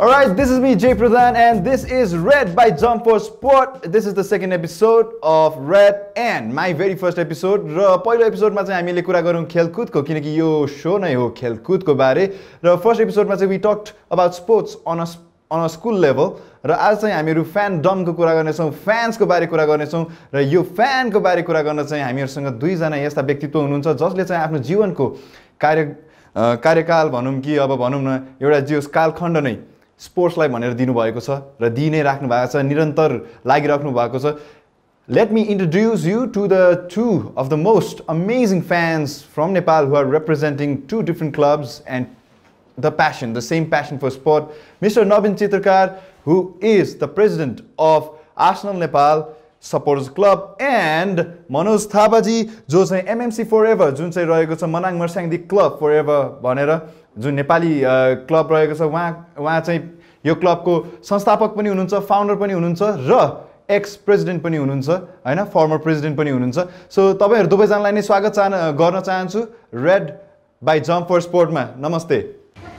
Alright, this is me, Jay Pradhan, and this is Red by Jump for Sport. This is the second episode of Red and my very first episode. र पहिलो एपिसोडमा चाहिँ हामीले कुरा गरौँ खेलकुदको किनकि यो शो नै हो खेलकुदको बारे र फर्स्ट एपिसोडमा चाहिँ we talked about sports on a school level र आज चाहिँ हामीहरू फ्यानडमको कुरा गर्नेछौँ फ्यान्सको बारे कुरा गर्नेछौँ र यो फ्यानको बारे कुरा गर्न चाहिँ हामीहरूसँग दुईजना यस्ता व्यक्तित्व हुनुहुन्छ जसले चाहिँ आफ्नो जीवनको कार्यकाल भनौँ कि अब भनौँ न एउटा जीवस कालखण्ड नै स्पोर्ट्सलाई भनेर दिनुभएको छ र दिइ नै राख्नु भएको छ निरन्तर लागिराख्नु भएको छ. Let me introduce you to the two of the most amazing fans from Nepal who are representing two different clubs and the same passion for sport. Mr. Navin Chitrkar, who is the president of Arsenal Nepal Supporters Club, and Manoj Thapaji, जो चाहिँ MMC Forever जुन चाहिँ रहेको छ Manang Marsyangdi club फरएभर भनेर जुन Nepali club रहेको छ उहाँ चाहिँ यो क्लबको संस्थापक पनि हुनुहुन्छ फाउन्डर पनि हुनुहुन्छ र एक्स प्रेसिडेन्ट पनि हुनुहुन्छ हैन फर्मर प्रेसिडेन्ट पनि हुनुहुन्छ. सो तपाईहरु दुवैजनालाई नै स्वागत गर्न चाहन्छु रेड बाइ जम्प फर स्पोर्टमा. नमस्ते.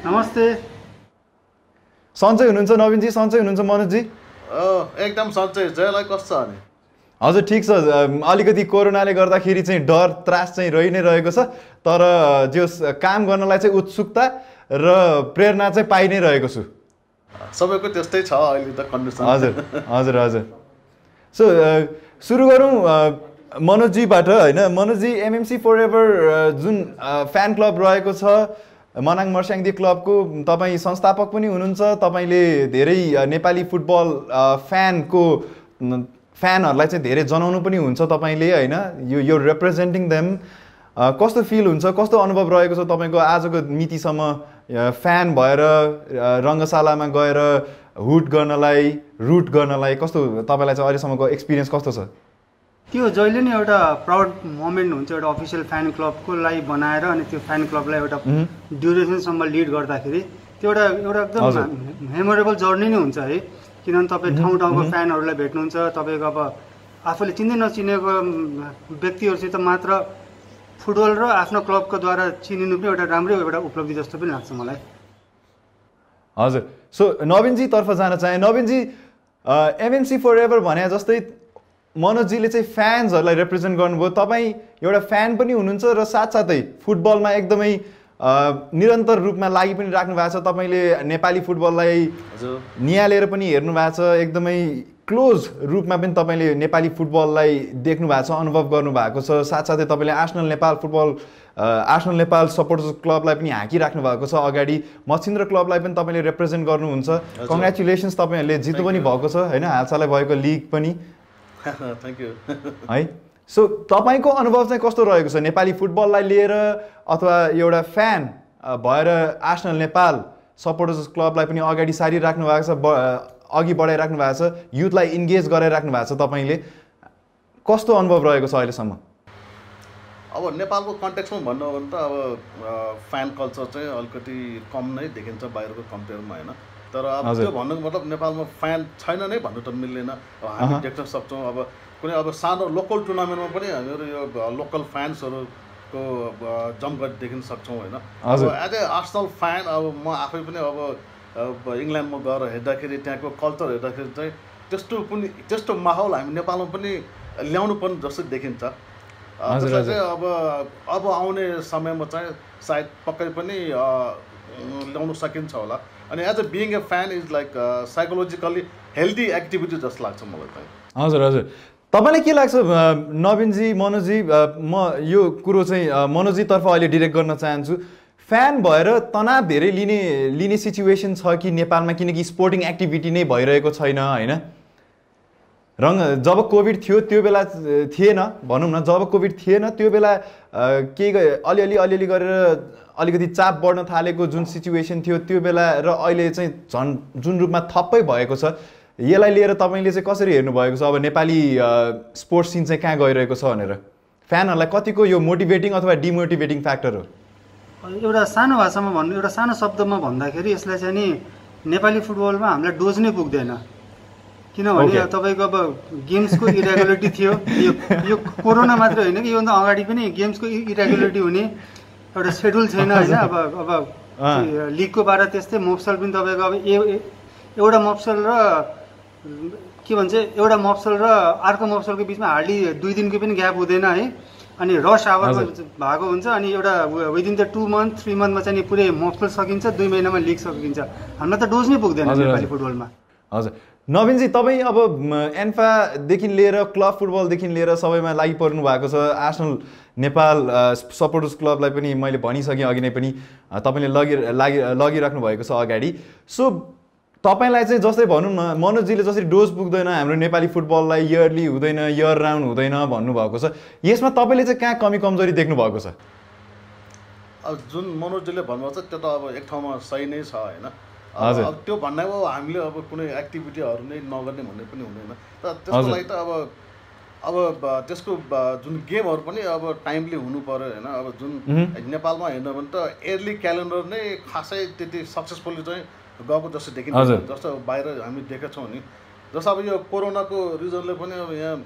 नमस्ते. सन्चै हुनुहुन्छ नवीन जी? सन्चै हुनुहुन्छ मनोज जी? एकदम सन्चै. जयलाई कस्तो छ नि? हजुर ठिक छ. अलिकति कोरोनाले गर्दाखेरि चाहिँ डर त्रास चाहिँ रहि नै रहेको छ तर जो काम गर्नलाई चाहिँ उत्सुकता र प्रेरणा चाहिँ पाइ नै रहेको छु. सबैको त्यस्तै छ अहिले त कन्डिसन. हजुर हजुर हजुर. सो सुरु गरौँ मनोजजीबाट हैन. मनोजजी एमएमसी फरएभर जुन फ्यान क्लब रहेको छ मनाङ मर्स्याङदी क्लबको तपाईँ संस्थापक पनि हुनुहुन्छ. तपाईँले धेरै नेपाली फुटबल फ्यानहरूलाई चाहिँ धेरै जनाउनु पनि हुन्छ तपाईँले हैन. यो रिप्रेजेन्टिङ देम कस्तो फिल हुन्छ कस्तो अनुभव रहेको छ तपाईँको आजको मितिसम्म फ्यान भएर रङ्गशालामा गएर रुट गर्नलाई कस्तो तपाईँलाई चाहिँ अहिलेसम्मको एक्सपिरियन्स कस्तो छ? त्यो जहिले नै एउटा प्राउड मोमेन्ट हुन्छ एउटा अफिसियल फ्यान क्लबको लागि बनाएर अनि त्यो फ्यान क्लबलाई एउटा ड्युरेसनसम्म लिड गर्दाखेरि त्यो एउटा एकदम मेमोरेबल जर्नी नै हुन्छ है. किनभने तपाईँ ठाउँ ठाउँको फ्यानहरूलाई भेट्नुहुन्छ. तपाईँको अब आफूले चिन्दै नचिनेको व्यक्तिहरूसित मात्र फुटबल र आफ्नो क्लबको द्वारा चिनिनु पनि एउटा राम्रै एउटा उपलब्धि जस्तो पनि लाग्छ मलाई. हजुर. सो नवीनजी तर्फ जान चाहे. नवीनजी एमएमसी फरएभर भने जस्तै मनोजजीले चाहिँ फ्यान्सहरूलाई रिप्रेजेन्ट गर्नुभयो. तपाईँ एउटा फ्यान पनि हुनुहुन्छ र साथसाथै फुटबलमा एकदमै निरन्तर रूपमा लागि पनि राख्नु भएको छ. तपाईँले नेपाली फुटबललाई निहालेर पनि हेर्नु भएको छ. एकदमै क्लोज रूपमा पनि तपाईँले नेपाली फुटबललाई देख्नु भएको छ अनुभव गर्नुभएको छ. साथसाथै तपाईँले आर्सेनल नेपाल सपोर्टर्स क्लबलाई पनि हाँकिराख्नु भएको छ अगाडि. मछिन्द्र क्लबलाई पनि तपाईँले रिप्रेजेन्ट गर्नुहुन्छ. कङ्ग्रेचुलेसन्स तपाईँहरूले जित्नु पनि भएको छ होइन हालसालै भएको लिग पनि. थ्याङ्क यू है. सो तपाईँको अनुभव चाहिँ कस्तो रहेको छ नेपाली फुटबललाई लिएर अथवा एउटा फ्यान भएर आर्सेनल नेपाल सपोर्टर्स क्लबलाई पनि अगाडि सारिराख्नु भएको छ अघि बढाइराख्नु भएको छ युथलाई इन्गेज गराइराख्नु भएको छ. तपाईँले कस्तो अनुभव रहेको छ अहिलेसम्म? अब नेपालको कन्टेक्स्टमा भन्नु हो भने त अब फ्यान कल्चर चाहिँ अलिकति कम नै देखिन्छ बाहिरको कम्पेयरमा होइन. तर अब त्यो भन्नुको मतलब नेपालमा फ्यान छैन नै भन्नु त मिल्दैन. अब हामी देख्न सक्छौँ अब कुनै अब सानो लोकल टुर्नामेन्टमा पनि हामीहरू यो लोकल फ्यान्सहरूको जम्प गरेर देखिन सक्छौँ होइन. अब एज ए आर्सेनल फ्यान अब म आफै पनि अब इङ्ल्यान्डमा गएर हेर्दाखेरि त्यहाँको कल्चर हेर्दाखेरि चाहिँ त्यस्तो माहौल हामी नेपालमा पनि ल्याउनु पर्ने जस्तो देखिन्छ. त्यसलाई चाहिँ अब आउने समयमा चाहिँ सायद पक्कै पनि ल्याउनु सकिन्छ होला. अनि as a being a fan is like psychologically healthy activity जस्तो लाग्छ मलाई चाहिँ. हजुर हजुर. तपाईँलाई के लाग्छ नवीनजी मनोजजी? म यो कुरो चाहिँ मनोजजीतर्फ अहिले डिरेक्ट गर्न चाहन्छु. फ्यान भएर तनाव धेरै लिने सिचुएसन छ कि नेपालमा किनकि स्पोर्टिङ एक्टिभिटी नै भइरहेको छैन होइन. जब कोभिड थियो त्यो बेला थिएन भनौँ न. जब कोभिड थिएन त्यो बेला अलिअलि गरेर अलिकति चाप बढ्न थालेको जुन सिचुएसन थियो त्यो बेला र अहिले चाहिँ जुन रूपमा थप्पै भएको छ यसलाई लिएर तपाईँले चाहिँ कसरी हेर्नुभएको छ? अब नेपाली स्पोर्ट्स सिन चाहिँ कहाँ गइरहेको छ भनेर फ्यानहरूलाई कतिको यो मोटिभेटिङ अथवा डिमोटिभेटिङ फ्याक्टर हो? एउटा सानो भाषामा भन्नु एउटा सानो शब्दमा भन्दाखेरि यसलाई चाहिँ नि नेपाली फुटबलमा हामीलाई डोज नै पुग्दैन. किनभने तपाईँको अब गेम्सको इरेगुलरिटी थियो. यो कोरोना मात्र होइन कि योभन्दा अगाडि पनि गेम्सको इरेगुलरिटी हुने एउटा सेड्युल छैन होइन. अब लिगको बाह्र त्यस्तै मफसल पनि तपाईँको अब एउटा मफसल र के भन्छ एउटा मफसल र अर्को मफसलको बिचमा हार्डली 2 दिनको पनि ग्याप हुँदैन है अनि रस आवरमा भएको हुन्छ अनि एउटा विदिन द 2 month 3 monthमा चाहिँ पुरै मफसल सकिन्छ 2 महिनामा लिग सकिन्छ हामीलाई त डोज नै पुग्दैन नेपाली फुटबलमा हजुर नवीनजी तपाईँ अब एन्फादेखि लिएर क्लब फुटबलदेखि लिएर सबैमा लागि पर्नु भएको छ आर्सेनल नेपाल सपोर्टर्स क्लबलाई पनि मैले भनिसकेँ अघि नै पनि तपाईँले लगिराख्नु भएको छ अगाडि सो तपाईलाई चाहिँ जस्तै भनौँ न मनोजजीले जसरी डोज पुग्दैन हाम्रो नेपाली फुटबललाई इयरली हुँदैन इयर राउन्ड हुँदैन भन्नुभएको छ यसमा तपाईँले चाहिँ कहाँ कमी कमजोरी देख्नु भएको छ अब जुन मनोजजीले भन्नुभएको छ त्यो त अब एक ठाउँमा सही नै छ होइन अब त्यो भन्नामा हामीले अब कुनै एक्टिभिटीहरू नै नगर्ने भन्ने पनि हुँदैन तर त्यसको लागि त अब त्यसको जुन गेमहरू पनि अब टाइमली हुनु पर्यो होइन अब जुन नेपालमा हेर्नु भने त इयरली क्यालेन्डर नै खासै त्यति सक्सेसफुली चाहिँ गएको जस्तो देखिन्छ जस्तो बाहिर हामी देखेका छौँ नि जस्तो अब यो कोरोनाको रिजनले पनि अब यहाँ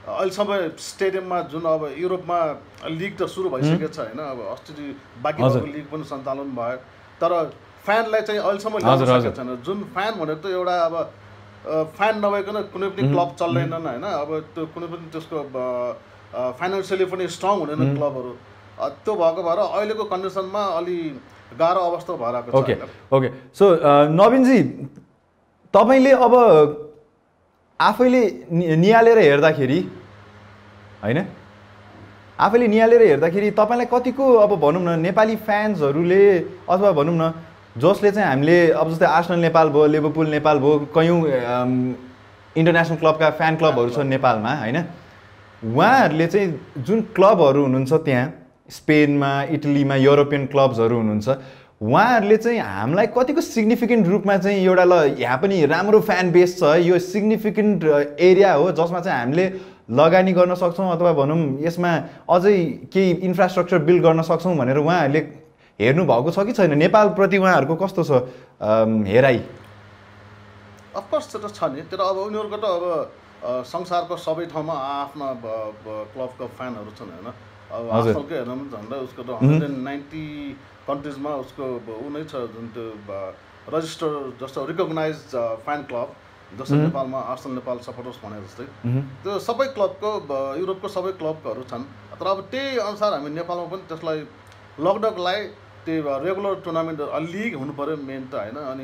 अहिलेसम्म स्टेडियममा जुन अब युरोपमा लिग त सुरु भइसकेको छ होइन अब अस्ति बाँकी लिग पनि सञ्चालन भयो तर फ्यानलाई चाहिँ अहिलेसम्म ल्याउन सकेको छैन जुन फ्यान भनेको त एउटा अब फ्यान नभइकन कुनै पनि क्लब चल्दैनन् होइन अब त्यो कुनै पनि त्यसको फाइनेन्सियली पनि स्ट्रङ हुँदैन क्लबहरू त्यो भएको भएर अहिलेको कन्डिसनमा अलि गाह्रो अवस्था भएर आएको छ ओके सो नवीनजी तपाईँले अब आफैले निहालेर हेर्दाखेरि होइन आफैले निहालेर हेर्दाखेरि तपाईँलाई कतिको अब भनौँ न नेपाली फ्यान्सहरूले अथवा भनौँ न जसले चाहिँ हामीले अब जस्तै आर्सेनल नेपाल भयो लिभरपुल नेपाल भयो कयौँ इन्टरनेसनल क्लबका फ्यान क्लबहरू छन् नेपालमा होइन उहाँहरूले चाहिँ जुन क्लबहरू हुनुहुन्छ त्यहाँ स्पेनमा इटलीमा युरोपियन क्लब्सहरू हुनुहुन्छ उहाँहरूले चाहिँ हामीलाई कतिको सिग्निफिकेन्ट रूपमा चाहिँ एउटा ल यहाँ पनि राम्रो फ्यान बेस छ यो सिग्निफिकेन्ट एरिया हो जसमा चाहिँ हामीले लगानी गर्न सक्छौँ अथवा भनौँ यसमा अझै केही इन्फ्रास्ट्रक्चर बिल्ड गर्न सक्छौँ भनेर उहाँहरूले हेर्नु भएको छ कि छैन नेपालप्रति उहाँहरूको कस्तो छ हेराइ अफकोर्स त्यो त छ नि तर अब उनीहरूको त अब संसारको सबै ठाउँमा आफ्ना क्लबका फ्यानहरू छन् होइन अब आजकलकै हेर्नु पनि झन्डै उसको त 190 कन्ट्रिजमा उसको ऊ नै छ जुन त्यो रजिस्टर जस्तो रिकगनाइज फ्यान क्लब जस्तो नेपालमा आर्सेनल नेपाल सपोर्टर्स भने जस्तै त्यो सबै क्लबको युरोपको सबै क्लबहरू छन् तर अब त्यही अनुसार हामी नेपालमा पनि त्यसलाई लकडाउनको लागि त्यो रेगुलर टुर्नामेन्ट लिग हुनु पर्यो मेन त होइन अनि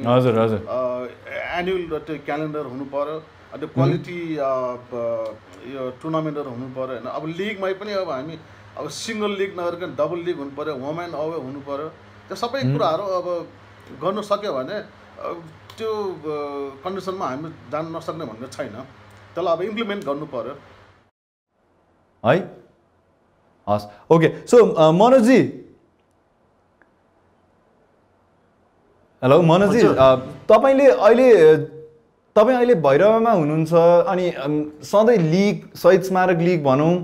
एनुअल त्यो क्यालेन्डर हुनु पर्यो अनि क्वालिटी यो टुर्नामेन्टहरू हुनु पर्यो होइन अब लिगमै पनि अब हामी अब सिङ्गल लिग नगरिकन डबल लिग हुनु पर्यो होम एन्ड अवे हुनु पर्यो त्यो सबै कुराहरू अब गर्नु सक्यो भने त्यो कन्डिसनमा हामी जान नसक्ने भन्ने छैन त्यसलाई अब इम्प्लिमेन्ट गर्नु पर्यो है हस् okay so Manojji hello Manojji तपाईँ अहिले भैरवमा हुनुहुन्छ अनि सधैँ लिग शहीद स्मारक लिग भनौँ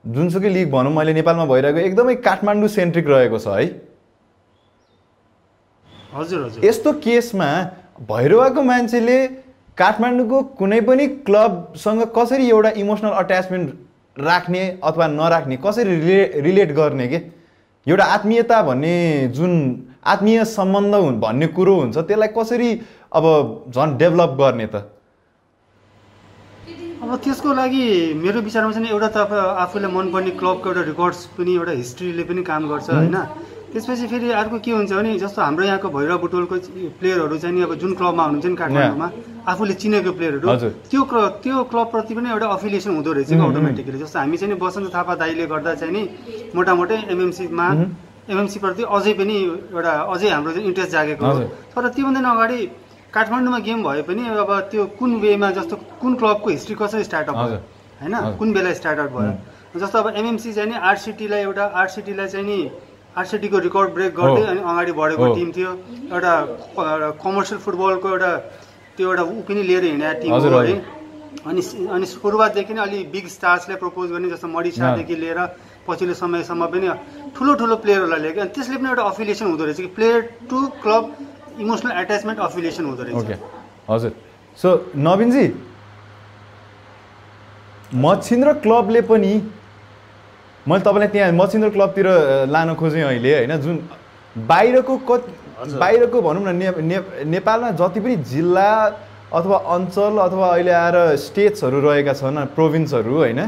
जुनसुकै लिग भनौँ मैले नेपालमा भइरहेको एकदमै काठमाडौँ सेन्ट्रिक रहेको छ है हजुर हजुर यस्तो केसमा भैरवाको मान्छेले काठमाडौँको कुनै पनि क्लबसँग कसरी एउटा इमोसनल अट्याचमेन्ट राख्ने अथवा नराख्ने कसरी रिलेट गर्ने के एउटा आत्मीयता भन्ने जुन आत्मीय सम्बन्ध भन्ने कुरो हुन्छ त्यसलाई कसरी अब झन् डेभलप गर्ने त अब त्यसको लागि मेरो विचारमा चाहिँ एउटा त आफूलाई मनपर्ने क्लबको एउटा रेकर्ड्स पनि एउटा हिस्ट्रीले पनि काम गर्छ होइन त्यसपछि फेरि अर्को के हुन्छ भने जस्तो हाम्रो यहाँको भैरव बुटोलको प्लेयरहरू चाहिँ नि अब जुन क्लबमा हुनुहुन्छ नि काठमाडौँमा आफूले चिनेको प्लेयरहरू त्यो क्लबप्रति पनि एउटा अफिलिएसन हुँदो रहेछ कि अटोमेटिकली जस्तो हामी चाहिँ बसन्त थापा दाइले गर्दा चाहिँ नि मोटामोटै एमएमसी प्रति अझै पनि एउटा अझै हाम्रो इन्ट्रेस्ट जागेको हो तर त्योभन्दा अगाडि काठमाडौँमा गेम भए पनि अब त्यो कुन वेमा जस्तो कुन क्लबको हिस्ट्री कसरी स्टार्टअप भयो होइन कुन बेला स्टार्टअप भयो जस्तो अब एमएमसी चाहिँ नि आरसिटीलाई चाहिँ नि आरसिटीको रेकर्ड ब्रेक गर्दै अनि अगाडि बढेको टिम थियो एउटा कमर्सियल फुटबलको एउटा त्यो एउटा ऊ पनि लिएर हिँडेको टिम हो है अनि सुरुवातदेखि नै अलि बिग स्टार्सलाई प्रपोज गर्ने जस्तो मडिसादेखि लिएर पछिल्लो समयसम्म पनि ठुलो प्लेयरहरूलाई लिएको अनि त्यसले पनि एउटा अफिलिएसन हुँदो रहेछ कि player to club emotional attachment affiliation हुँदो रहेछ हजुर सो नवीनजी मच्छिन्द्र क्लबले पनि मैले तपाईँलाई त्यहाँ मच्छिन्द्र क्लबतिर लान खोजेँ अहिले होइन जुन बाहिरको भनौँ न नेपालमा जति पनि जिल्ला अथवा अञ्चल अथवा अहिले आएर स्टेट्सहरू रहेका छन् प्रोभिन्सहरू होइन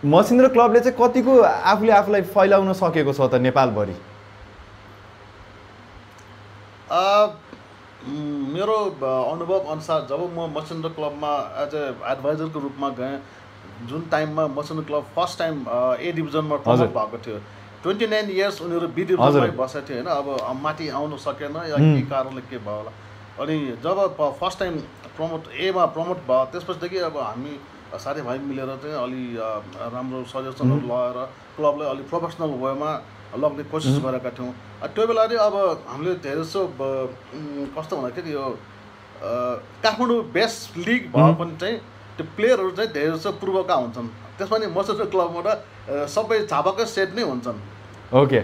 मसिन्द्र क्लबले चाहिँ कतिको आफूले आफूलाई फैलाउन सकेको छ त नेपालभरि? मेरो अनुभव अनुसार जब म मसिन्द्र क्लबमा एज ए एडभाइजरको रूपमा गएँ, जुन टाइममा मसिन्द्र क्लब फर्स्ट टाइम ए डिभिजनमा प्रमोट भएको थियो, 29 इयर्स उनीहरू बी डिभिजनमै बसेको थियो होइन। अब माथि आउनु सकेन या के कारणले के भयो होला। अनि जब फर्स्ट टाइम एमा प्रमोट भयो त्यसपछिदेखि अब हामी साथीभाइ मिलेर चाहिँ अलि राम्रो सजेसनहरू लगाएर क्लबलाई अलि प्रोफेसनल वेमा लग्ने कोसिस गरेका थियौँ। त्यो बेला चाहिँ अब हामीले धेरै जसो कस्तो भन्दाखेरि यो काठमाडौँ बेस्ट लिग भए पनि चाहिँ त्यो प्लेयरहरू चाहिँ धेरै जसो पूर्वका हुन्छन्। त्यसमा नि मसिन्द्र क्लबबाट सबै झापाकै सेट नै हुन्छन्। ओके,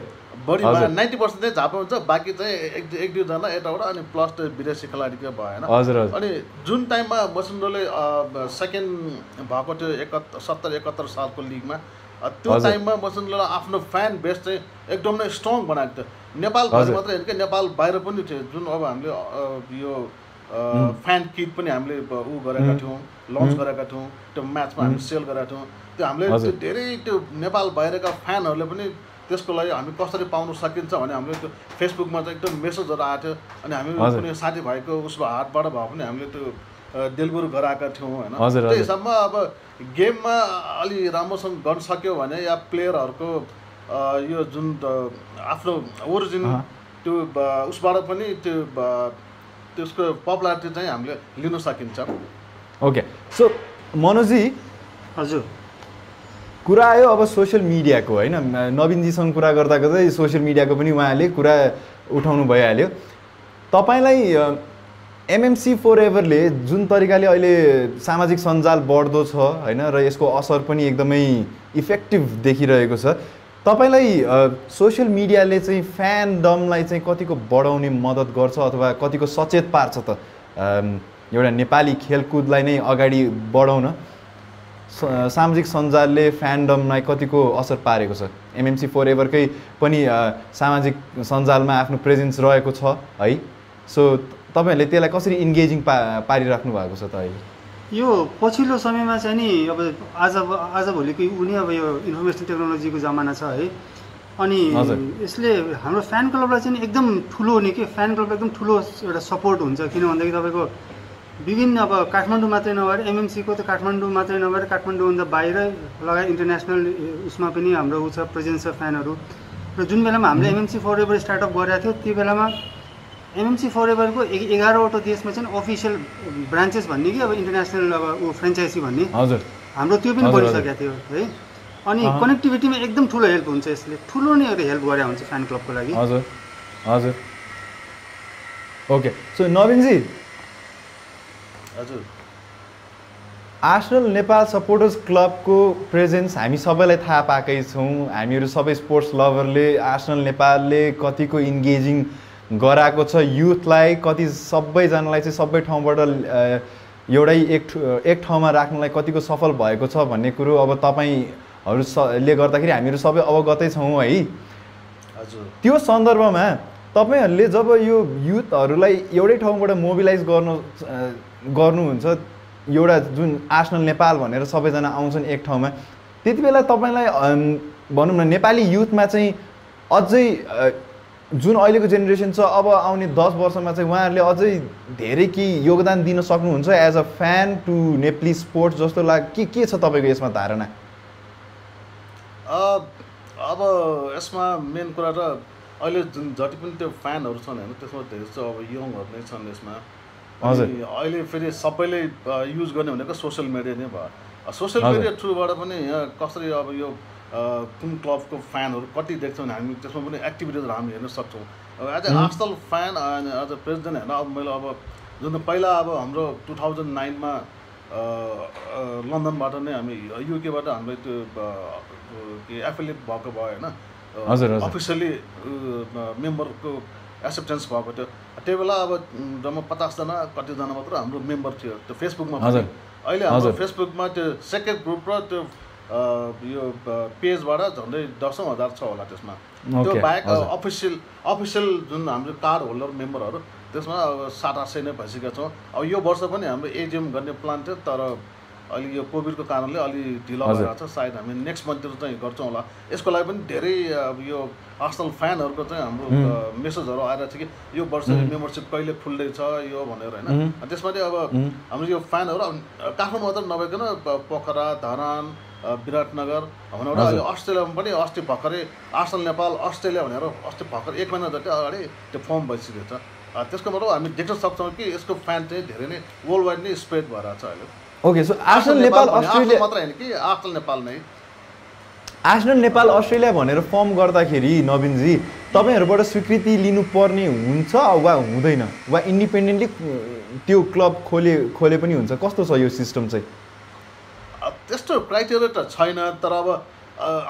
बढी 90% चाहिँ झापा हुन्छ, बाँकी चाहिँ एक दुईजना यताबाट अनि प्लस त्यो विदेशी खेलाडीको भयो होइन। अनि जुन टाइममा मसिन्द्रले सेकेन्ड भएको थियो 70-71 सालको लिगमा, त्यो टाइममा मसिन्द्रलाई आफ्नो फ्यान बेस चाहिँ एकदम नै स्ट्रङ बनाएको थियो। नेपालभरि मात्रै होइन कि नेपाल बाहिर पनि थियो। जुन अब हामीले यो फ्यान किट पनि हामीले गरेका थियौँ, लन्च गरेका थियौँ, त्यो म्याचमा हामी सेल गरेका थियौँ। त्यो हामीले त्यो धेरै त्यो नेपाल बाहिरका फ्यानहरूले पनि त्यसको लागि हामी कसरी पाउन सकिन्छ भने हामीले त्यो फेसबुकमा चाहिँ एकदम मेसेजहरू आएको थियो। अनि हामी कुनै साथीभाइको उसको हातबाट भए पनि हामीले त्यो डेलिभरी गराएका थियौँ होइन। त्यो हिसाबमा अब गेममा अलि राम्रोसँग गर्न सक्यो भने या प्लेयरहरूको यो जुन आफ्नो ओरिजिन त्यो उसबाट पनि त्यसको पपुलारिटी चाहिँ हामीले लिन सकिन्छ। ओके, सो मनोजी, हजुर, कुरा आयो अब सोसियल मिडियाको होइन। नवीनजीसँग कुरा गर्दा गर्दै सोसियल मिडियाको पनि उहाँले कुरा उठाउनु भइहाल्यो। तपाईँलाई एमएमसी फरएभरले जुन तरिकाले अहिले सामाजिक सञ्जाल बढ्दो छ होइन र यसको असर पनि एकदमै इफेक्टिभ देखिरहेको छ, तपाईँलाई सोसियल मिडियाले चाहिँ फ्यानडमलाई चाहिँ कतिको बढाउने मद्दत गर्छ अथवा कतिको सचेत पार्छ त एउटा नेपाली खेलकुदलाई नै अगाडि बढाउन सामाजिक सञ्जालले फ्यानडमलाई कतिको असर पारेको छ? एमएमसी फरएभरकै पनि सामाजिक सञ्जालमा आफ्नो प्रेजेन्स रहेको छ है। सो तपाईँहरूले त्यसलाई कसरी इन्गेजिङ पारिराख्नु भएको छ त अहिले? यो पछिल्लो समयमा चाहिँ नि अब आजभोलिको उनी अब यो इन्फर्मेसन टेक्नोलोजीको जमाना छ है। अनि यसले हाम्रो फ्यान क्लबलाई चाहिँ एकदम ठुलो नि के फ्यान क्लबलाई एकदम ठुलो एउटा सपोर्ट हुन्छ। किन भन्दाखेरि तपाईँको विभिन्न अब काठमाडौँ मात्रै नभएर एमएमसीको त काठमाडौँ मात्रै नभएर काठमाडौँभन्दा बाहिर लगायत इन्टरनेसनल उसमा पनि हाम्रो ऊ छ प्रेजेन्स छ फ्यानहरू। र जुन बेलामा हामीले एमएमसी फरएभर स्टार्टअप गरेका थियो त्यो बेलामा एमएमसी फरएभरको 11वटा देशमा चाहिँ अफिसियल ब्रान्चेस भन्ने कि अब इन्टरनेसनल अब ऊ फ्रेन्चाइजी भन्ने हजुर हाम्रो त्यो पनि बढिसकेको थियो है। अनि कनेक्टिभिटीमा एकदम ठुलो हेल्प हुन्छ, यसले ठुलो नै एउटा हेल्प गरे हुन्छ फ्यान क्लबको लागि। हजुर हजुर, ओके। सो नवीनजी, हजुर, आर्सेनल नेपाल सपोर्टर्स क्लबको प्रेजेन्स हामी सबैलाई थाहा पाएकै छौँ। हामीहरू सबै स्पोर्ट्स लभरले आर्सेनल नेपालले कतिको इन्गेजिङ गराएको छ युथलाई, कति सबैजनालाई चाहिँ सबै ठाउँबाट एउटै एक ठाउँमा राख्नलाई कतिको सफल भएको छ भन्ने कुरो अब तपाईँहरूले गर्दाखेरि हामीहरू सबै अवगतै छौँ है। हजुर, त्यो सन्दर्भमा तपाईँहरूले जब यो युथहरूलाई एउटै ठाउँबाट मोबिलाइज गर्नुहुन्छ, एउटा जुन आर्सेनल नेपाल भनेर सबैजना आउँछन् एक ठाउँमा, त्यति बेला तपाईँलाई भनौँ न नेपाली युथमा चाहिँ अझै जुन अहिलेको जेनेरेसन छ अब आउने 10 वर्षमा चाहिँ उहाँहरूले अझै धेरै केही योगदान दिन सक्नुहुन्छ as a fan to Nepali sports जस्तो के छ तपाईँको यसमा धारणा? अब यसमा मेन कुरा त अहिले जुन जति पनि त्यो फ्यानहरू छन् होइन त्यसमा धेरै चाहिँ अब यङहरू नै छन् यसमा। हजुर, अहिले फेरि सबैले युज गर्ने भनेको सोसियल मिडिया नै भयो। सोसियल मिडिया थ्रुबाट पनि यहाँ कसरी अब यो कुन क्लबको फ्यानहरू कति देख्छौँ भने हामी त्यसमा पनि एक्टिभिटिजहरू हामी हेर्न सक्छौँ। As a Arsenal fan as a president होइन, अब मैले अब जुन पहिला अब हाम्रो 2009मा लन्डनबाट नै हामी युकेबाट हामीले त्यो एफिलिएट भएको भयो होइन, अफिसियली मेम्बरको एक्सेप्टेन्स भएको थियो। त्यो बेला अब जम्मा 50जना कतिजना मात्र हाम्रो मेम्बर थियो त्यो फेसबुकमा। अहिले हाम्रो फेसबुकमा त्यो सेकेन्ड ग्रुप र त्यो यो पेजबाट झन्डै 10,000 छ होला त्यसमा। त्यो बाहेक अफिसियल जुन हाम्रो कार्ड होल्डर मेम्बरहरू त्यसमा अब 700-800 नै भइसकेका छौँ। अब यो वर्ष पनि हाम्रो एजिएम गर्ने प्लान थियो, तर अलि यो कोभिडको कारणले अलि ढिलो भइरहेको छ। सायद हामी नेक्स्ट मन्थतिर चाहिँ गर्छौँ होला। यसको लागि पनि धेरै यो आर्सेनल फ्यानहरूको चाहिँ हाम्रो मेसेजहरू आइरहेको छ कि यो वर्ष मेम्बरसिप कहिले खुल्दैछ यो भनेर होइन। त्यसमा चाहिँ अब हाम्रो यो फ्यानहरू काठमाडौँ मात्र नभइकन पोखरा, धरान, विराटनगर भनेर अहिले अस्ट्रेलियामा पनि अस्ति भर्खरै आर्सेनल नेपाल अस्ट्रेलिया भनेर अस्ति भर्खर 1 महिना जति अगाडि त्यो फर्म भइसकेको छ। त्यसको मतलब हामी देख्न सक्छौँ कि यसको फ्यान चाहिँ धेरै नै वर्ल्ड वाइड नै स्प्रेड भएर छ अहिले। Okay, so Arsenal Nepal Australia मात्र हैन कि आर्सेनल नेपाल नै आर्सेनल नेपाल अस्ट्रेलिया भनेर फर्म गर्दाखेरि नवीनजी तपाईहरुबाट स्वीकृति लिनुपर्ने हुन्छ वा हुँदैन, वा इन्डिपेन्डेन्टली त्यो क्लब खोले पनि हुन्छ? कस्तो छ यो सिस्टम चाहिँ? त्यस्तो क्राइटेरिया त छैन, तर अब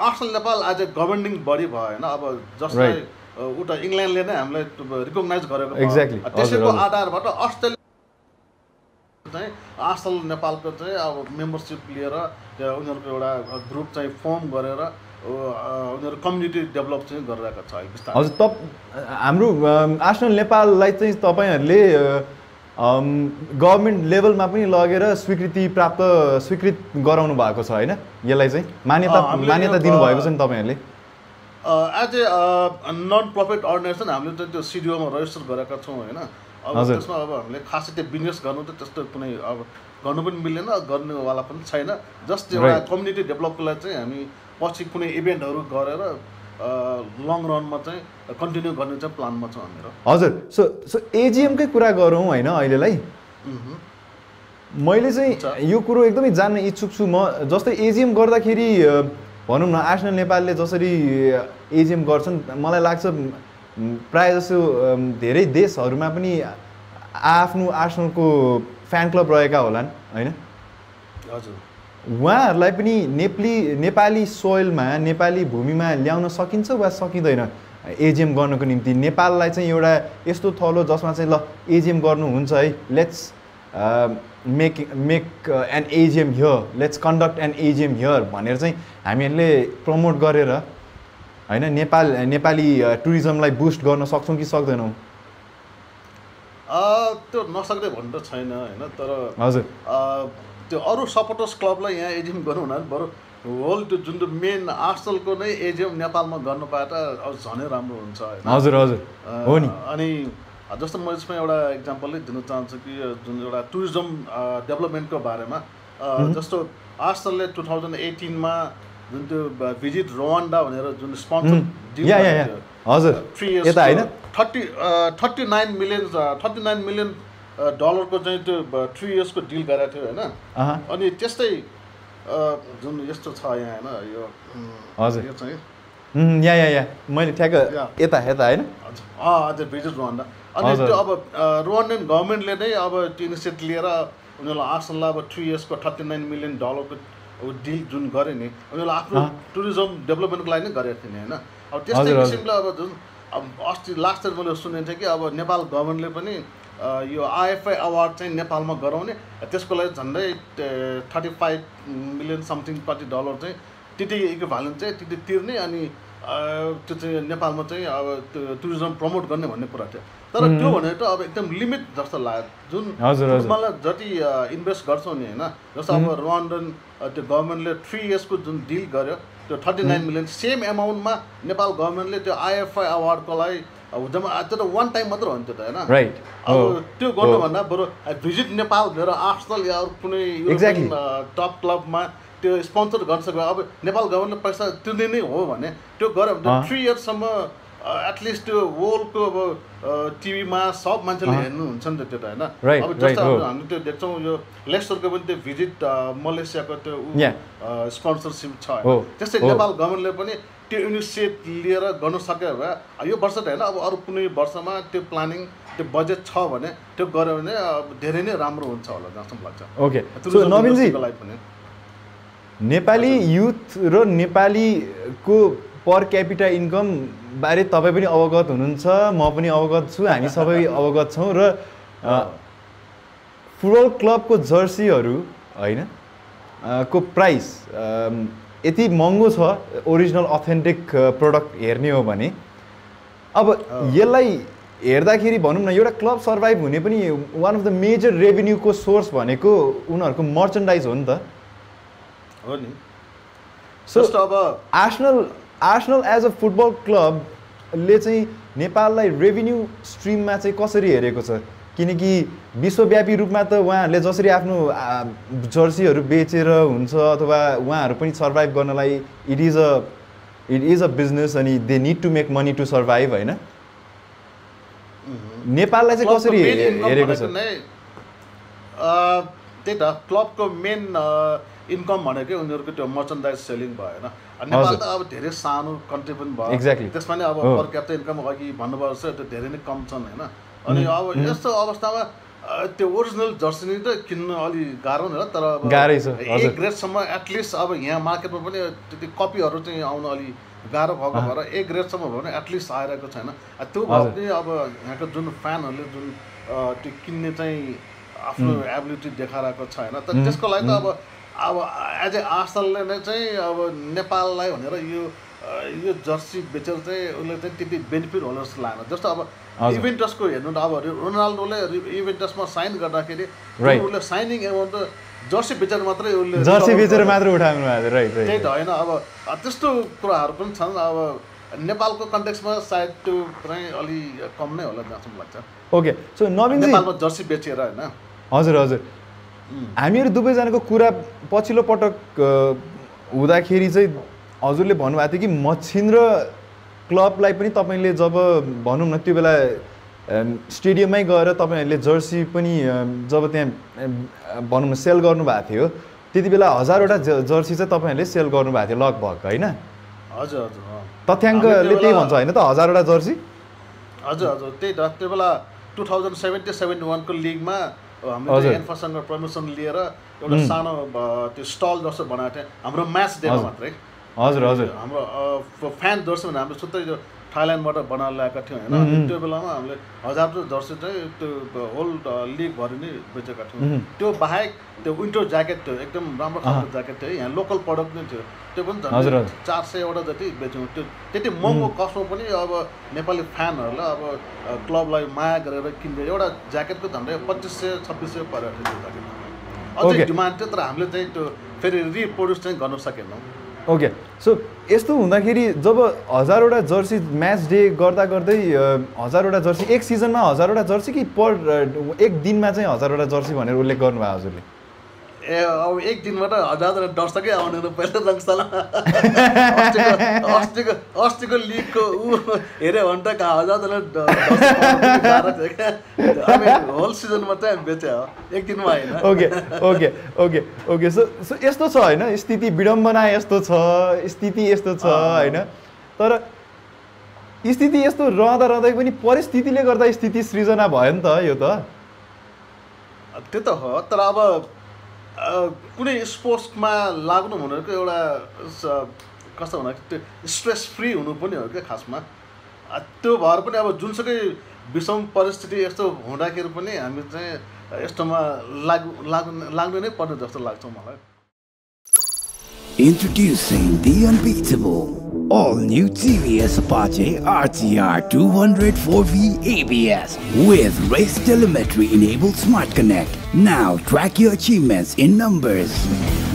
Arsenal Nepal as a governing body भयो हैन। अब जसलाई उता इङ्ल्यान्डले नै हामीलाई रिकग्नाइज गरेको एक्ज्याक्टली त्यसैको आधारबाट अस्ट्रेलिया चाहिँ आर्सेनल नेपालको चाहिँ अब मेम्बरसिप लिएर उनीहरूको एउटा ग्रुप चाहिँ फर्म गरेर उनीहरू कम्युनिटी डेभलप चाहिँ गरिरहेको छ अहिले बिस्तारै। हजुर, हाम्रो आर्सेनल नेपाललाई चाहिँ तपाईहरुले गभर्नमेन्ट लेभलमा पनि लगेर स्वीकृत गराउनु भएको छ हैन? यसलाई चाहिँ मान्यता दिनुभएको छ नि तपाईहरुले? As a non profit organisation हामीले चाहिँ त्यो सिडिओमा रजिस्टर गरेका छौँ होइन। अब त्यसमा अब हामीले खासै त्यो बिजनेस गर्नु त त्यस्तो कुनै अब गर्नु पनि मिल्दैन, गर्नेवाला पनि छैन। जस्ट एउटा कम्युनिटी डेभलपको लागि चाहिँ हामी पछि कुनै इभेन्टहरू गरेर लङ रनमा चाहिँ कन्टिन्यू गर्ने चाहिँ प्लानमा छ हामीहरू। हजुर, सो एजिएमकै कुरा गरौँ होइन अहिलेलाई। मैले चाहिँ यो कुरो एकदमै जान्न इच्छुक छु म। जस्तै एजिएम गर्दाखेरि भनौँ न आर्सेनल नेपालले जसरी एजिएम गर्छन्, मलाई लाग्छ प्रायः जसो धेरै देशहरूमा पनि आफ्नो आर्सेनलको फ्यान क्लब रहेका होलान् होइन? हजुर, उहाँहरूलाई पनि नेपाली सोइलमा नेपाली भूमिमा ल्याउन सकिन्छ वा सकिँदैन एजिएम गर्नको निम्ति? नेपाललाई चाहिँ एउटा यस्तो थलो जसमा चाहिँ ल एजिएम गर्नुहुन्छ है, let's make an AGM here, let's conduct an AGM here भनेर चाहिँ हामीहरूले प्रमोट गरेर होइन नेपाली टुरिज्मलाई बुस्ट गर्न सक्छौँ कि सक्दैनौँ? त्यो नसक्दै भन्नु त छैन होइन, तर हजुर त्यो अरू सपोर्टर्स क्लबलाई यहाँ एजिएम गर्नु हुँदा बरु होल त्यो जुन मेन आर्सेनलको नै एजिएम नेपालमा गर्नु पाए त अब झनै राम्रो हुन्छ होइन। हजुर हजुर हो नि। अनि जस्तो म यसमा एउटा इक्जाम्पलै दिन चाहन्छु कि जुन एउटा टुरिज्म डेभलपमेन्टको बारेमा जस्तो आर्सेनलले 2018 मा जुन त्यो भिजिट रुवान्डा भनेर जुन स्पोन्सर डिल हजुर 3 इयर्स यता हैन 39 मिलियन डलरको चाहिँ त्यो 3 इयर्सको डिल गरेको थियो हैन। अनि त्यस्तै जुन यस्तो छ यहाँ हैन यो हजुर यो चाहिँ या मैले ठ्याक्क यता हैन हजुर भिजिट रुवान्डा। अनि त्यो अब रुवान्डन गभर्नमेन्टले नै अब त्यो इनिसिएटिभ लिएर उनीहरूलाई आर्सेनललाई अब 3 इयर्सको 39 मिलियन डलरको डिल जुन गरे नि उनीहरूले आफ्नो टुरिज्म डेभलपमेन्टको लागि नै गरेको थियो नि होइन। अब त्यस्तै किसिमले अब जुन अब अस्ति लास्ट इयर मैले सुनेको थिएँ कि अब नेपाल गभर्नमेन्टले पनि यो आइएफआई अवार्ड चाहिँ नेपालमा गराउने, त्यसको लागि झन्डै 35 मिलियन समथिङ कति डलर चाहिँ त्यति इक्विभ्यालेन्ट चाहिँ त्यति तिर्ने, अनि त्यो चाहिँ नेपालमा चाहिँ अब त्यो टुरिज्म प्रमोट गर्ने भन्ने कुरा थियो। तर त्यो भनेको त अब एकदम लिमिट जस्तो लाग्यो, जुन मलाई जति इन्भेस्ट गर्छौँ नि होइन। जस्तो अब रुवान्डन त्यो गभर्मेन्टले 3 इयर्सको जुन डिल गर्यो त्यो 39 मिलियन, सेम एमाउन्टमा नेपाल गभर्मेन्टले त्यो आइएफआई अवार्डको लागि हुँदामा त्यो त वान टाइम मात्र हो नि त्यो त होइन। राइट, अब त्यो गर्नुभन्दा बरु भिजिट नेपाल भनेर आर्सेनल या अरू कुनै युरोपियन टप क्लबमा त्यो स्पोन्सर गर्न सक्यो। अब नेपाल गभर्मेन्टले पैसा तिर्ने नै हो भने त्यो गऱ्यो भने 3 इयर्ससम्म एटलिस्ट त्यो वर्ल्डको अब टिभीमा सब मान्छेले हेर्नुहुन्छ नि त त्यो त होइन। अब जस्तो हामी त्यो देख्छौँ यो लेस्टरको पनि त्यो भिजिट मलेसियाको त्यो स्पोन्सरसिप छ, त्यस्तै नेपाल गभर्मेन्टले पनि त्यो इनिसिएटिभ लिएर गर्न सक्यो भए यो वर्ष त होइन अब अरू कुनै वर्षमा त्यो प्लानिङ त्यो बजेट छ भने त्यो गऱ्यो भने धेरै नै राम्रो हुन्छ होला जस्तो लाग्छ। Okay, so Naveenji Nepali youth र नेपालीको पर क्यापिटा इन्कम बारे तपाईँ पनि अवगत हुनुहुन्छ, म पनि अवगत छु, हामी सबै अवगत छौँ। र फुटबल क्लबको जर्सीहरू होइन को प्राइस यति महँगो छ ओरिजिनल अथेन्टिक प्रोडक्ट हेर्ने हो भने अब यसलाई हेर्दाखेरि भनौँ न एउटा क्लब सर्भाइभ हुने पनि वान अफ द मेजर रेभेन्यूको सोर्स भनेको उनीहरूको मर्चेन्डाइज हो नि त हो नि सो अब आर्सेनल एज अ फुटबल क्लबले चाहिँ नेपाललाई रेभेन्यू स्ट्रिममा चाहिँ कसरी हेरेको छ किनकि विश्वव्यापी रूपमा त उहाँहरूले जसरी आफ्नो जर्सीहरू बेचेर हुन्छ अथवा उहाँहरू पनि सर्भाइभ गर्नलाई इट इज अ बिजनेस अनि they need to make money to survive होइन नेपाललाई चाहिँ कसरी हेरेको छ त्यही त क्लबको मेन इन्कम भनेकै उनीहरूको त्यो मर्चेन्डाइज सेलिङ भएन नेपाल त अब धेरै सानो कन्ट्री पनि भयो एक्ज्याक्टली त्यसमा नि अब पर क्यापिटल इन्कम अघि भन्नुभएको छ त्यो धेरै नै कम छन् होइन अनि अब यस्तो अवस्थामा त्यो ओरिजिनल जर्सी नै त किन्न अलि गाह्रो नि तर अब गाह्रै छ एक ग्रेडसम्म एटलिस्ट अब यहाँ मार्केटमा पनि त्यति कपीहरू चाहिँ आउन अलि गाह्रो भएको भएर एक ग्रेडसम्म भयो भने एटलिस्ट आइरहेको छैन त्यो भयो पनि अब यहाँको जुन फ्यानहरूले जुन त्यो किन्ने चाहिँ आफ्नो एबिलिटी देखाइरहेको छ होइन तर त्यसको लागि त अब एज ए आर्सेनलले नै चाहिँ अब नेपाललाई भनेर यो जर्सी बेचेर चाहिँ उसले चाहिँ त्यति बेनिफिट होला जस्तो लागेन जस्तो अब इभेन्टसको हेर्नु न अब रोनाल्डोले इभेन्टसमा साइन गर्दाखेरि उसले साइनिङ एमाउन्ट त जर्सी बेचेर मात्रै उसले जर्सी बेचेर मात्र उठाउनु भएको राइट त्यही त होइन अब त्यस्तो कुराहरू पनि छन् अब नेपालको कन्टेक्समा सायद त्यो चाहिँ अलि कम नै होला जस्तो लाग्छ ओके सो नवीन नेपालमा जर्सी बेचेर होइन हजुर हजुर हामीहरू दुवैजनाको कुरा पछिल्लो पटक हुँदाखेरि चाहिँ हजुरले भन्नुभएको थियो कि मच्छिन्द्र क्लबलाई पनि तपाईँले जब भनौँ न त्यो बेला स्टेडियममै गएर तपाईँहरूले जर्सी पनि जब त्यहाँ भनौँ न सेल गर्नुभएको थियो त्यति बेला 1000वटा जर्सी चाहिँ तपाईँहरूले सेल गर्नुभएको थियो लगभग होइन हजुर हजुर तथ्याङ्कले त्यही भन्छ होइन त 1000वटा जर्सी हजुर हजुर त्यही त त्यो बेला 2070-71 को लिगमा हामीले एन्फासँग प्रमोसन लिएर एउटा सानो त्यो स्टल जस्तो बनाएको थियो हाम्रो म्याच डेमा मात्रै हजुर हजुर हाम्रो फ्यान जर्सी भने हाम्रो सुत्तै त्यो थाइल्यान्डबाट बनाएर ल्याएका थियौँ होइन त्यो बेलामा हामीले 1000 जर्सी चाहिँ त्यो होल लिगभरि नै बेचेका थियौँ त्यो बाहेक त्यो विन्टर ज्याकेट थियो एकदम राम्रो खालको ज्याकेट थियो यहाँ लोकल प्रडक्ट नै थियो त्यो पनि 400वटा जति बेच्यौँ त्यो त्यति महँगो कस्टमा पनि अब नेपाली फ्यानहरूलाई अब क्लबलाई माया गरेर किन्ने एउटा ज्याकेटको झन्डै 2500-2600 परेको थियो त्यो ज्याकेट अझै डिमान्ड थियो तर हामीले चाहिँ त्यो फेरि रिप्रोड्युस चाहिँ गर्न सकेनौँ ओके सो यस्तो हुँदाखेरि जब 1000वटा जर्सी म्याच डे गर्दा गर्दै 1000वटा जर्सी एक सिजनमा 1000वटा जर्सी कि पर एक दिनमा चाहिँ 1000वटा जर्सी भनेर उल्लेख गर्नुभयो हजुरले ए अब एक दिनबाट 1000 दर्शकै आउने पहिलो रङशाला अस्तिको लिगको हेऱ्यो भने त 1000 होल सिजनमा चाहिँ बेचे हो एक दिनमा होइन ओके सो यस्तो छ होइन स्थिति विडम्बना यस्तो छ स्थिति यस्तो छ होइन तर स्थिति यस्तो रहँदै पनि परिस्थितिले गर्दा स्थिति सृजना भयो नि त यो त त्यो त हो तर अब कुनै स्पोर्ट्समा लाग्नु भनेको एउटा कस्तो भन्दा त्यो स्ट्रेस फ्री हुनु पनि हो क्या खासमा त्यो भएर पनि अब जुनसुकै विषम परिस्थिति यस्तो हुँदाखेरि पनि हामी चाहिँ यस्तोमा लाग्नु नै पर्ने जस्तो लाग्छ मलाई Introducing the unbeatable all-new TVS Apache RTR 200/4V ABS with race telemetry-enabled Smart Connect. Now track your achievements in numbers.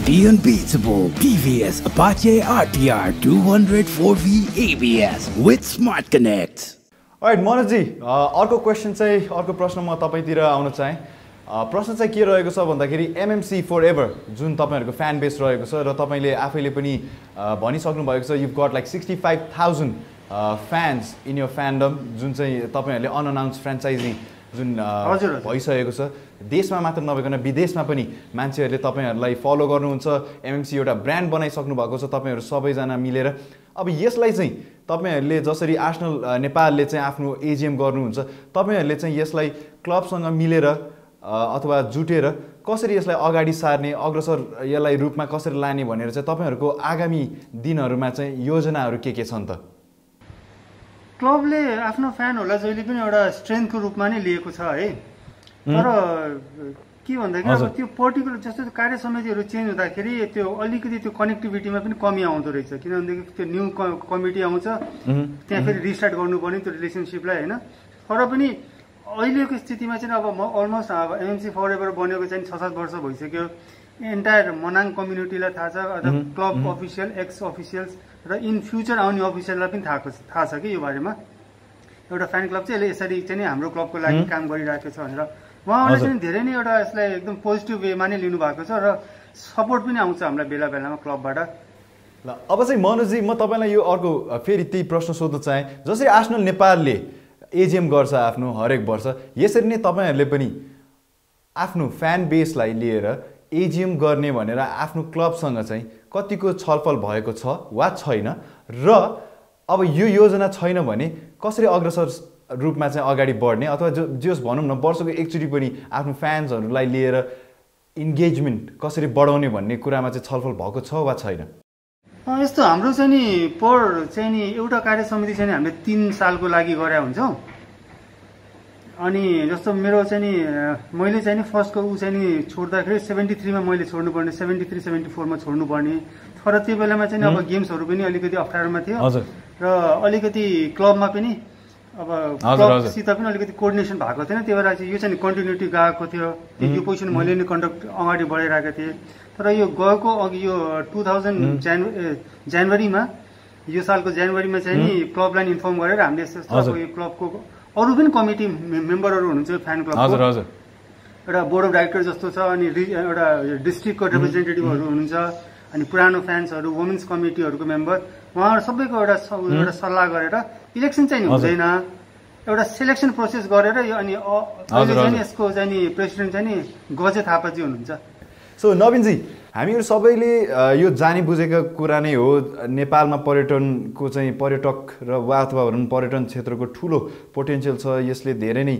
The unbeatable TVS Apache RTR 200/4V ABS with Smart Connect. Alright, Manoj ji, अर्को question चाहिँ अर्को प्रश्न म तपाईतिर आउन चाहे प्रश्न चाहिँ के रहेको छ भन्दाखेरि MMC फरएभर जुन तपाईहरुको फ्यान बेस रहेको छ र तपाईले आफैले पनि भनिसक्नु भएको छ you've got like 65,000 fans in your fandom जुन चाहिँ तपाईहरुले अनअनाउन्स फ्र्यान्चाइजी जुन भइसकेको छ देशमा मात्र नभइकन विदेशमा पनि मान्छेहरुले तपाईहरुलाई फलो गर्नुहुन्छ MMC एउटा ब्रान्ड बनाइसक्नु भएको छ तपाईहरु सबैजना मिलेर अब यसलाई चाहिँ तपाईहरुले जसरी आर्सेनल नेपालले चाहिँ आफ्नो एजीएम गर्नुहुन्छ तपाईहरुले चाहिँ यसलाई क्लबसँग मिलेर अथवा जुटेर कसरी यसलाई अगाडि सार्ने अग्रसर यसलाई रूपमा कसरी लाने भनेर चाहिँ तपाईहरुको आगामी दिनहरुमा चाहिँ योजनाहरु के छन् त क्लबले आफ्नो फ्यानहरुलाई जहिले पनि एउटा स्ट्रेन्थको रूपमा नै लिएको छ है तर के भन्दाखेरि अब त्यो पर्टिकुलर जस्तो कार्य समितिहरू चेन्ज हुँदाखेरि त्यो अलिकति त्यो कनेक्टिभिटीमा पनि कमी आउँदो रहेछ किनभनेदेखि त्यो न्यू कमिटी आउँछ त्यहाँ फेरि रिस्टार्ट गर्नुपर्ने त्यो रिलेसनसिपलाई होइन तर पनि अहिलेको स्थितिमा चाहिँ अब अलमोस्ट अब एमएमसी फरएभर बनेको चाहिँ 6-7 वर्ष भइसक्यो एन्टायर मनाङ कम्युनिटीलाई थाहा छ क्लब अफिसियल एक्स अफिसियल्स र इन फ्युचर आउने अफिसियललाई पनि थाहा छ कि यो बारेमा एउटा फ्यान क्लब चाहिँ यसरी चाहिँ हाम्रो क्लबको लागि काम गरिरहेको छ भनेर उहाँहरूले चाहिँ धेरै नै एउटा यसलाई एकदम पोजिटिभ वेमा नै लिनु भएको छ र सपोर्ट पनि आउँछ हामीलाई बेला बेलामा क्लबबाट ल अब चाहिँ मनोजी म तपाईँलाई यो अर्को फेरि त्यही प्रश्न सोध्न चाहेँ जसरी आर्सेनल नेपालले एजिएम गर्छ आफ्नो हरेक वर्ष यसरी नै तपाईँहरूले पनि आफ्नो फ्यान बेसलाई लिएर एजिएम गर्ने भनेर आफ्नो क्लबसँग चाहिँ कतिको छलफल भएको छ वा छैन र अब यो योजना छैन भने कसरी अग्रसर रूपमा चाहिँ अगाडि बढ्ने अथवा जस भनौँ न वर्षको एकचोटि पनि आफ्नो फ्यान्सहरूलाई लिएर इन्गेजमेन्ट कसरी बढाउने भन्ने कुरामा चाहिँ छलफल भएको छ वा छैन यस्तो हाम्रो चाहिँ नि चाहिँ नि एउटा कार्य समिति चाहिँ हामीले 3 सालको लागि गरे हुन्छौँ अनि जस्तो मेरो चाहिँ नि मैले चाहिँ नि फर्स्टको चाहिँ नि छोड्दाखेरि 73 मा मैले छोड्नुपर्ने 73-74 मा छोड्नुपर्ने तर त्यो बेलामा चाहिँ अब गेम्सहरू पनि अलिकति अप्ठ्यारोमा थियो र अलिकति क्लबमा पनि अब क्लबसित पनि अलिकति कोअर्डिनेसन भएको थिएन त्यही भएर चाहिँ यो चाहिँ कन्टिन्युटी गएको थियो यो पोजिसन मैले नै कन्डक्ट अगाडि बढाइरहेको थिएँ तर यो गएको अघि यो 2000 जनवरीमा यो सालको जनवरीमा चाहिँ नि क्लबलाई इन्फर्म गरेर हामीले यस्तो यो क्लबको अरू पनि कमिटी मेम्बरहरू हुनुहुन्छ फ्यान क्लबको एउटा बोर्ड अफ डाइरेक्टर जस्तो छ अनि एउटा डिस्ट्रिक्टको रिप्रेजेन्टेटिभहरू हुनुहुन्छ अनि पुरानो फ्यान्सहरू वुमेन्स कमिटीहरूको मेम्बर उहाँहरू सबैको एउटा सल्लाह गरेर इलेक्सन चाहिँ हुँदैन एउटा सिलेक्सन प्रोसेस गरेर यो अनि अहिले चाहिँ यसको चाहिँ नि प्रेसिडेन्ट चाहिँ नि गजे थापाजी हुनुहुन्छ सो नवीनजी हामीहरू सबैले यो जानी बुझेका कुरा नै हो नेपालमा पर्यटनको चाहिँ पर्यटक र वा अथवा भनौँ पर्यटन क्षेत्रको ठुलो पोटेन्सियल छ यसले धेरै नै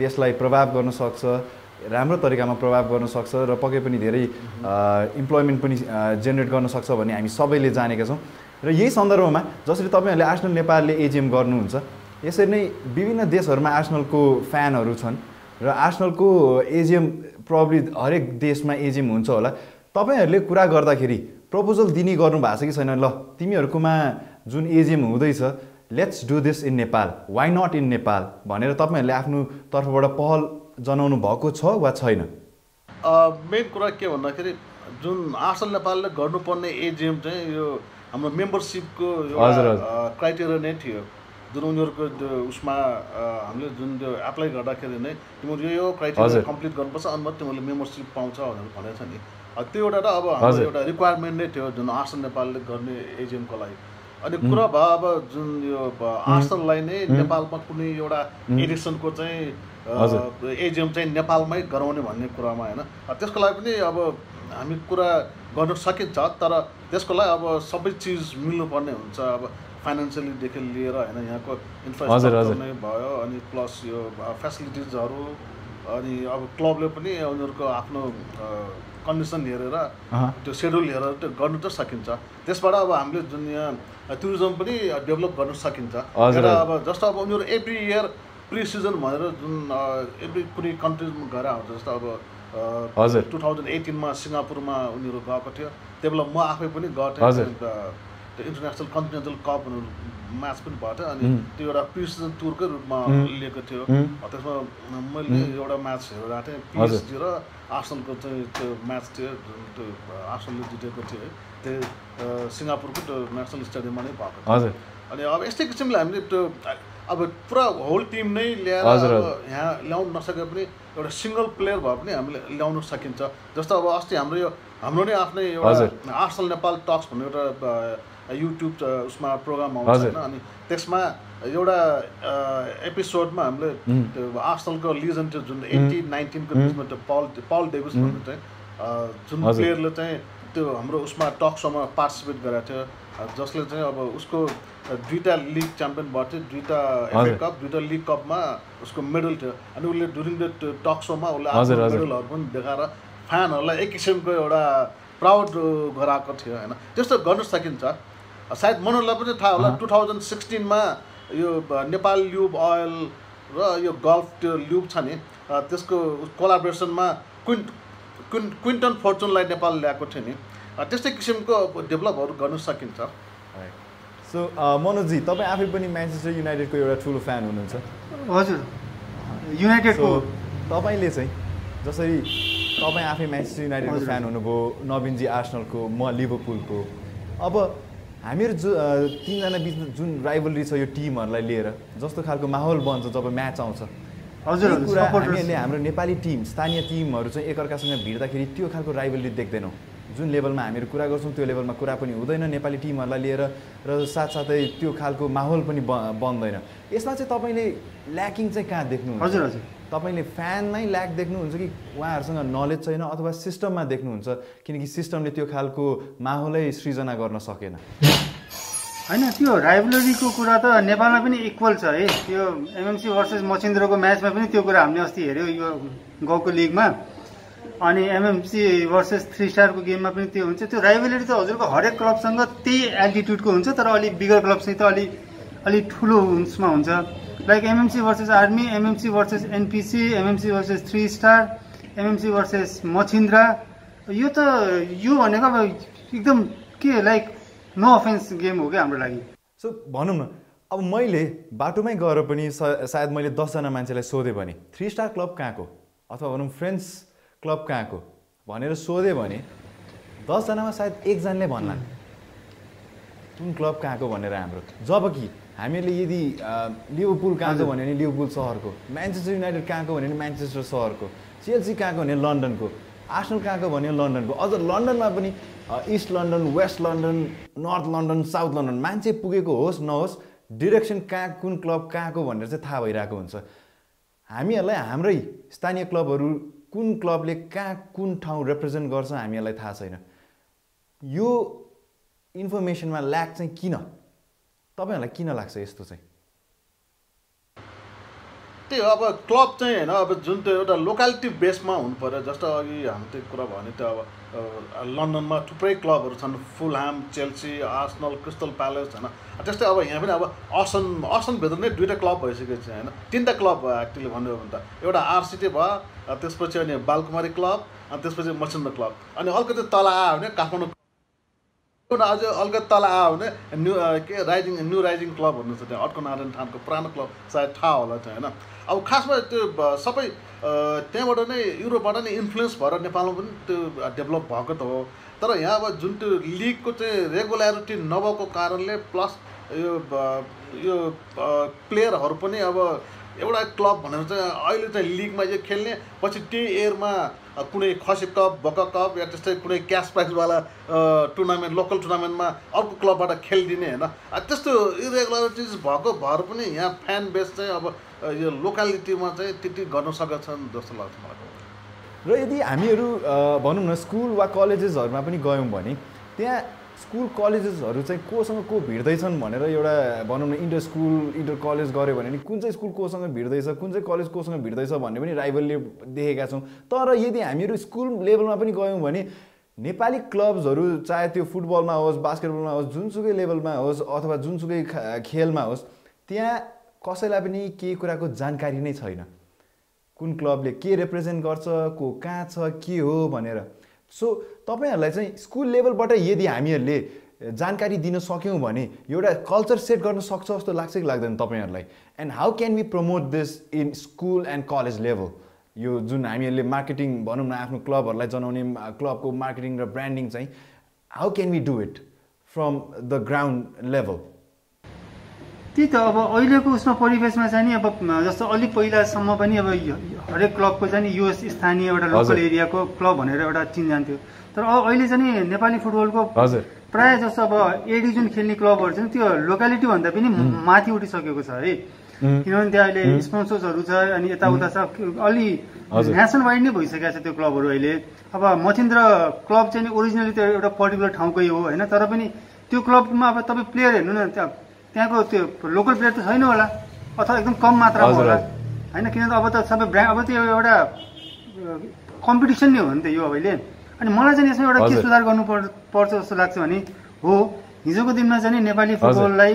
देशलाई प्रभाव गर्न सक्छ राम्रो तरिकामा प्रभाव गर्न सक्छ र पक्कै पनि धेरै इम्प्लोइमेन्ट पनि जेनेरेट गर्न सक्छ भन्ने हामी सबैले जानेका छौँ र यही सन्दर्भमा जसरी तपाईँहरूले आर्सेनल नेपालले एजिएम गर्नुहुन्छ यसरी नै विभिन्न देशहरूमा आर्सेनलको फ्यानहरू छन् र आर्सेनलको एजिएम प्रब्ली हरेक देशमा एजिएम हुन्छ होला तपाईँहरूले कुरा गर्दाखेरि प्रपोजल दिने गर्नु भएको छ कि छैन ल तिमीहरूकोमा जुन एजिएम हुँदैछ let's do this in Nepal why not in Nepal भनेर तपाईँहरूले आफ्नो तर्फबाट पहल जनाउनु भएको छ वा छैन मेन कुरा के भन्दाखेरि जुन आर्सेनल नेपालले गर्नुपर्ने एजिएम चाहिँ यो हाम्रो मेम्बरसिपको क्राइटेरिया नै थियो जुन उनीहरूको उसमा हामीले जुन त्यो एप्लाई गर्दाखेरि नै तिमीहरू यो क्राइटेरिया कम्प्लिट गर्नुपर्छ अनि मात्रै तिमीहरूले मेम्बरसिप पाउँछ भनेर भनेको छ नि त्यो एउटा त अब हाम्रो एउटा रिक्वायरमेन्ट नै थियो जुन आर्सेनल नेपालले गर्ने एजिएमको लागि अनि कुरा भयो अब जुन यो आर्सेनललाई नै नेपालमा कुनै एउटा एडिसनको चाहिँ एजिएम चाहिँ नेपालमै गराउने भन्ने कुरामा होइन त्यसको लागि पनि अब हामी कुरा गर्न सकिन्छ तर त्यसको लागि अब सबै चिज मिल्नुपर्ने हुन्छ अब फाइनेन्सियलीदेखि लिएर होइन यहाँको इन्फ्रास्ट्रक्चर नै भयो अनि प्लस यो फेसिलिटिजहरू अनि अब क्लबले पनि उनीहरूको आफ्नो कन्डिसन हेरेर त्यो सेड्युल हेरेर त्यो गर्नु त सकिन्छ त्यसबाट अब हामीले जुन यहाँ टुरिज्म पनि डेभलप गर्न सकिन्छ अब जस्तो अब उनीहरू एभ्री इयर प्री सिजन भनेर जुन एभ्री कुनै कन्ट्रिजमा गएर आउँछ जस्तो अब 2018 मा सिङ्गापुरमा उनीहरू गएको थियो त्यही बेला म आफै पनि गएको थिएँ त्यो इन्टरनेसनल कन्टिनेन्टल कप म्याच पनि भएको थियो अनि त्यो एउटा प्री सिजन टुरकै रूपमा लिएको थियो त्यसमा मैले एउटा म्याच हेरिरहेको थिएँ पिएसजी र आर्सेनलको चाहिँ त्यो म्याच थियो जुन त्यो आर्सेनलले जितेको थियो है त्यो सिङ्गापुरको त्यो नेसनल स्टेडियममा नै भएको थियो अनि अब यस्तै किसिमले हामीले त्यो अब पुरा होल टिम नै ल्याएर यहाँ ल्याउन नसके पनि एउटा सिङ्गल प्लेयर भए पनि हामीले ल्याउन सकिन्छ जस्तो अब अस्ति हाम्रो नै आफ्नै एउटा आर्सेनल नेपाल टक्स भन्ने एउटा युट्युब उसमा प्रोग्राम आउँछ होइन अनि त्यसमा एउटा एपिसोडमा हामीले त्यो आर्सेनलको लिजेन्ड थियो जुन 18-19 को बिचमा त्यो पल डेभिस भन्ने चाहिँ जुन प्लेयरले चाहिँ त्यो हाम्रो उसमा टक सोमा पार्टिसिपेट गरेको थियो जसले चाहिँ अब उसको 2टा लिग च्याम्पियन भएको थियो 2टा एफए कप 2टा लिग कपमा उसको मेडल थियो अनि उसले ड्युरिङ द टक सोमा उसले आफ्नो मेडलहरू पनि देखाएर फ्यानहरूलाई एक किसिमको एउटा प्राउड गराएको थियो होइन त्यस्तो गर्न सकिन्छ सायद मनोजलाई पनि थाहा होला 2016 मा यो नेपाल ल्युब ओयल र यो गल्फ त्यो ल्युब छ नि त्यसको कोलाबोरेसनमा क्विन्टन फर्चुनलाई नेपाल ल्याएको थियो नि त्यस्तै किसिमको डेभलपहरू गर्न सकिन्छ। सो मनोजी तपाईँ आफै पनि म्यान्चेस्टर युनाइटेडको एउटा ठुलो फ्यान हुनुहुन्छ? हजुर, युनाइटेडको। तपाईँले चाहिँ जसरी तपाईँ आफै म्यान्चेस्टर युनाइटेडको फ्यान हुनुभयो, नवीनजी आर्सेनलको, म लिभरपुलको, अब हामीहरू तीनजना बिचमा जुन राइभलरी छ यो टिमहरूलाई लिएर जस्तो खालको माहौल बन्छ जब म्याच आउँछ, हजुर कुरा हामीहरूले हाम्रो नेपाली टिम स्थानीय टिमहरू चाहिँ एकअर्कासँग भिड्दाखेरि त्यो खालको राइभलरी देख्दैनौँ। जुन लेभलमा हामीहरू कुरा गर्छौँ त्यो लेभलमा कुरा पनि हुँदैन नेपाली टिमहरूलाई लिएर, र साथसाथै त्यो खालको माहौल पनि बन्दैन। यसमा चाहिँ तपाईँले ल्याकिङ चाहिँ कहाँ देख्नुहुन्छ? हजुर हजुर, तपाईँले फ्यानमै ल्याक देख्नुहुन्छ कि उहाँहरूसँग नलेज छैन अथवा सिस्टममा देख्नुहुन्छ, किनकि सिस्टमले त्यो खालको माहौलै सृजना गर्न सकेन? होइन, त्यो राइभलरीको कुरा त नेपालमा पनि इक्वल छ है। त्यो एमएमसी भर्सेस मचिन्द्रको म्याचमा पनि त्यो कुरा हामीले अस्ति हेऱ्यौँ यो गाउँको लिगमा, अनि एमएमसी भर्सेस 3 स्टारको गेममा पनि त्यो हुन्छ। त्यो राइभलरी त हजुरको हरेक क्लबसँग त्यही एल्टिट्युडको हुन्छ, तर अलिक बिगर क्लबसँग त अलि ठुलो उसमा हुन्छ। Like MMC versus army, MMC versus NPC, MMC versus 3 star, MMC versus Machhindra, यो भनेको अब एकदम के लाइक नो अफेन्स गेम हो क्या हाम्रो लागि। सो भनौँ न, अब मैले बाटोमै गएर पनि सायद मैले 10जना मान्छेलाई सोधेँ भने 3 स्टार क्लब कहाँको अथवा भनौँ फ्रेन्ड्स क्लब कहाँको भनेर सोधेँ भने 10जनामा सायद 1जनाले भन्लान् कुन क्लब कहाँको भनेर हाम्रो। जबकि हामीले यदि लिभरपुल कहाँको भन्यो भने लिभरपुल सहरको, म्यान्चेस्टर युनाइटेड कहाँको भन्यो भने म्यान्चेस्टर सहरको, चेल्सी कहाँको भने लन्डनको, आर्सेनल कहाँको भन्यो लन्डनको, अझ लन्डनमा पनि east London, west London, north London, south London, मान्छे पुगेको होस् नहोस् डिरेक्सन कहाँ कुन क्लब कहाँको भनेर चाहिँ थाहा भइरहेको हुन्छ। हामीहरूलाई हाम्रै स्थानीय क्लबहरू कुन क्लबले कहाँ कुन ठाउँ रिप्रेजेन्ट गर्छ हामीहरूलाई थाहा छैन। यो इन्फर्मेसनमा ल्याक चाहिँ किन, तपाईँहरूलाई किन लाग्छ यस्तो चाहिँ? त्यही अब क्लब चाहिँ होइन, अब जुन त्यो एउटा लोकालिटी बेसमा हुनु पऱ्यो। जस्तो अघि हामी त्यो कुरा भने त्यो अब लन्डनमा थुप्रै क्लबहरू छन्, फुलह्याम, चेल्सी, आर्सेनल, क्रिस्टल प्यालेस होइन। त्यस्तै अब यहाँ पनि अब अर्सनभित्र नै 2टा क्लब भइसकेको छ होइन, 3टा क्लब भयो एक्चुअली भन्यो भने त। एउटा आरसिटी भयो, त्यसपछि अनि बालकुमारी क्लब, अनि त्यसपछि मचिन्द्र क्लब, अनि अलिकति तल आयो भने काठमाडौँ, एउटा अझ अलिकति तल आयो भने न्यू राइजिङ क्लब भन्नु छ त्यहाँ, अड्को नारायण थानको पुरानो क्लब सायद थाहा होला त्यो होइन। अब खासमा त्यो सबै त्यहाँबाट नै युरोपबाट नै इन्फ्लुएन्स भएर नेपालमा पनि त्यो डेभलप भएको त हो। तर यहाँ अब जुन त्यो लिगको चाहिँ रेगुल्यारिटी नभएको कारणले प्लस यो प्लेयरहरू पनि अब एउटा क्लब भनेर चाहिँ अहिले चाहिँ लिगमा चाहिँ खेल्ने, पछि त्यही एयरमा कुनै खसी कप, बका कप या त्यस्तै कुनै क्यास प्राइजवाला टुर्नामेन्ट, लोकल टुर्नामेन्टमा अर्को क्लबबाट खेलिदिने होइन। त्यस्तो इरेगुलरिटिज भएको भएर पनि यहाँ फ्यान बेस चाहिँ अब यो लोकालिटीमा चाहिँ त्यति गर्न सकेछन् जस्तो लाग्छ मलाई। र यदि हामीहरू भनौँ न स्कुल वा कलेजेसहरूमा पनि गयौँ भने त्यहाँ स्कुल कलेजेसहरू चाहिँ कोसँग को भिड्दैछन् भनेर एउटा भनौँ न इन्टर स्कुल इन्टर कलेज गऱ्यो भने नि कुन चाहिँ स्कुल कोसँग भिड्दैछ, कुन चाहिँ कलेज कोसँग भिड्दैछ भन्ने पनि राइभलले देखेका छौँ। तर यदि हामीहरू स्कुल लेभलमा पनि गयौँ भने नेपाली क्लब्सहरू चाहे त्यो फुटबलमा होस्, बास्केटबलमा होस्, जुनसुकै लेभलमा होस् अथवा जुनसुकै खेलमा होस्, त्यहाँ कसैलाई पनि केही कुराको जानकारी नै छैन। कुन क्लबले के रिप्रेजेन्ट गर्छ, को कहाँ छ, के हो भनेर। सो तपाईँहरूलाई चाहिँ स्कुल लेभलबाट यदि हामीहरूले जानकारी दिन सक्यौँ भने एउटा कल्चर सेट गर्न सक्छ जस्तो लाग्छ कि लाग्दैन तपाईँहरूलाई? And how can we promote this in school and college level? यो जुन हामीहरूले मार्केटिङ भनौँ न आफ्नो क्लबहरूलाई जनाउने क्लबको मार्केटिङ र ब्रान्डिङ चाहिँ how can we do it from the ground level? त्यही त अब अहिलेको उसमा परिवेशमा चाहिँ नि अब जस्तो अलिक पहिलासम्म पनि अब हरेक क्लबको चाहिँ नि यो स्थानीय एउटा लोकल एरियाको क्लब भनेर एउटा चिन्जान्थ्यो। तर अहिले चाहिँ नि नेपाली फुटबलको प्रायः जस्तो अब ए डिभिजन खेल्ने क्लबहरू चाहिँ त्यो लोकालिटी भन्दा पनि माथि उठिसकेको छ है। किनभने त्यहाँ अहिले स्पोन्सर्सहरू छ अनि यताउता छ, अलि नेसन वाइड नै भइसकेको छ त्यो क्लबहरू अहिले। अब मचिन्द्र क्लब चाहिँ नि ओरिजिनली त्यो एउटा पर्टिकुलर ठाउँकै हो होइन, तर पनि त्यो क्लबमा अब तपाईँ प्लेयर हेर्नु न त्यहाँको त्यो लोकल प्लेयर त छैन होला अथवा एकदम कम मात्रामा होला होइन, किनभने अब त सबै अब त्यो एउटा कम्पिटिसन नै हो नि त यो अहिले। अनि मलाई चाहिँ यसमा एउटा के सुधार गर्नुपर्छ जस्तो लाग्छ भने हो हिजोको दिनमा चाहिँ नेपाली फुटबललाई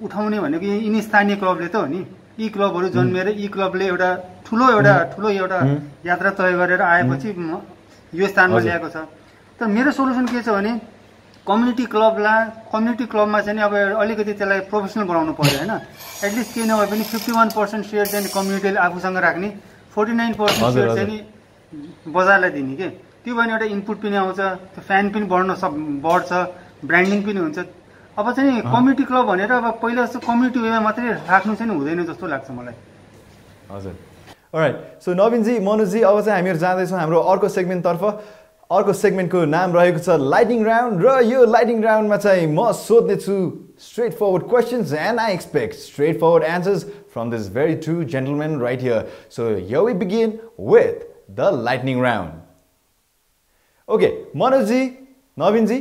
उठाउने भनेको यिनी स्थानीय क्लबले त हो नि, यी क्लबहरू जन्मिएर यी क्लबले एउटा ठुलो एउटा यात्रा तय गरेर आएपछि यो स्थानमा ल्याएको छ। तर मेरो सोलुसन के छ भने कम्युनिटी क्लबमा चाहिँ अब अलिकति त्यसलाई प्रोफेसनल बनाउनु पर्यो होइन। एटलिस्ट केही नभए पनि 51% सेयर चाहिँ कम्युनिटीले आफूसँग राख्ने, 49% सेयर चाहिँ बजारलाई दिने के। त्यो भने एउटा इनपुट पनि आउँछ, त्यो फ्यान पनि बढ्छ, ब्रान्डिङ पनि हुन्छ। अब चाहिँ कम्युनिटी क्लब भनेर अब पहिला जस्तो कम्युनिटी वेमा मात्रै राख्नु चाहिँ हुँदैन जस्तो लाग्छ मलाई। हजुर, अलराइट। सो नवीनजी, मनोजजी, अब चाहिँ हामीहरू जाँदैछौँ हाम्रो अर्को सेगमेन्टतर्फ। अर्को सेगमेन्टको नाम रहेको छ लाइटिङ राउन्ड, र यो लाइटिङ राउन्डमा चाहिँ म सोध्नेछु straight forward questions and I expect straight forward answers from this very true gentleman right here. So here we begin with the lightning round. Okay Manojji, Naveenji,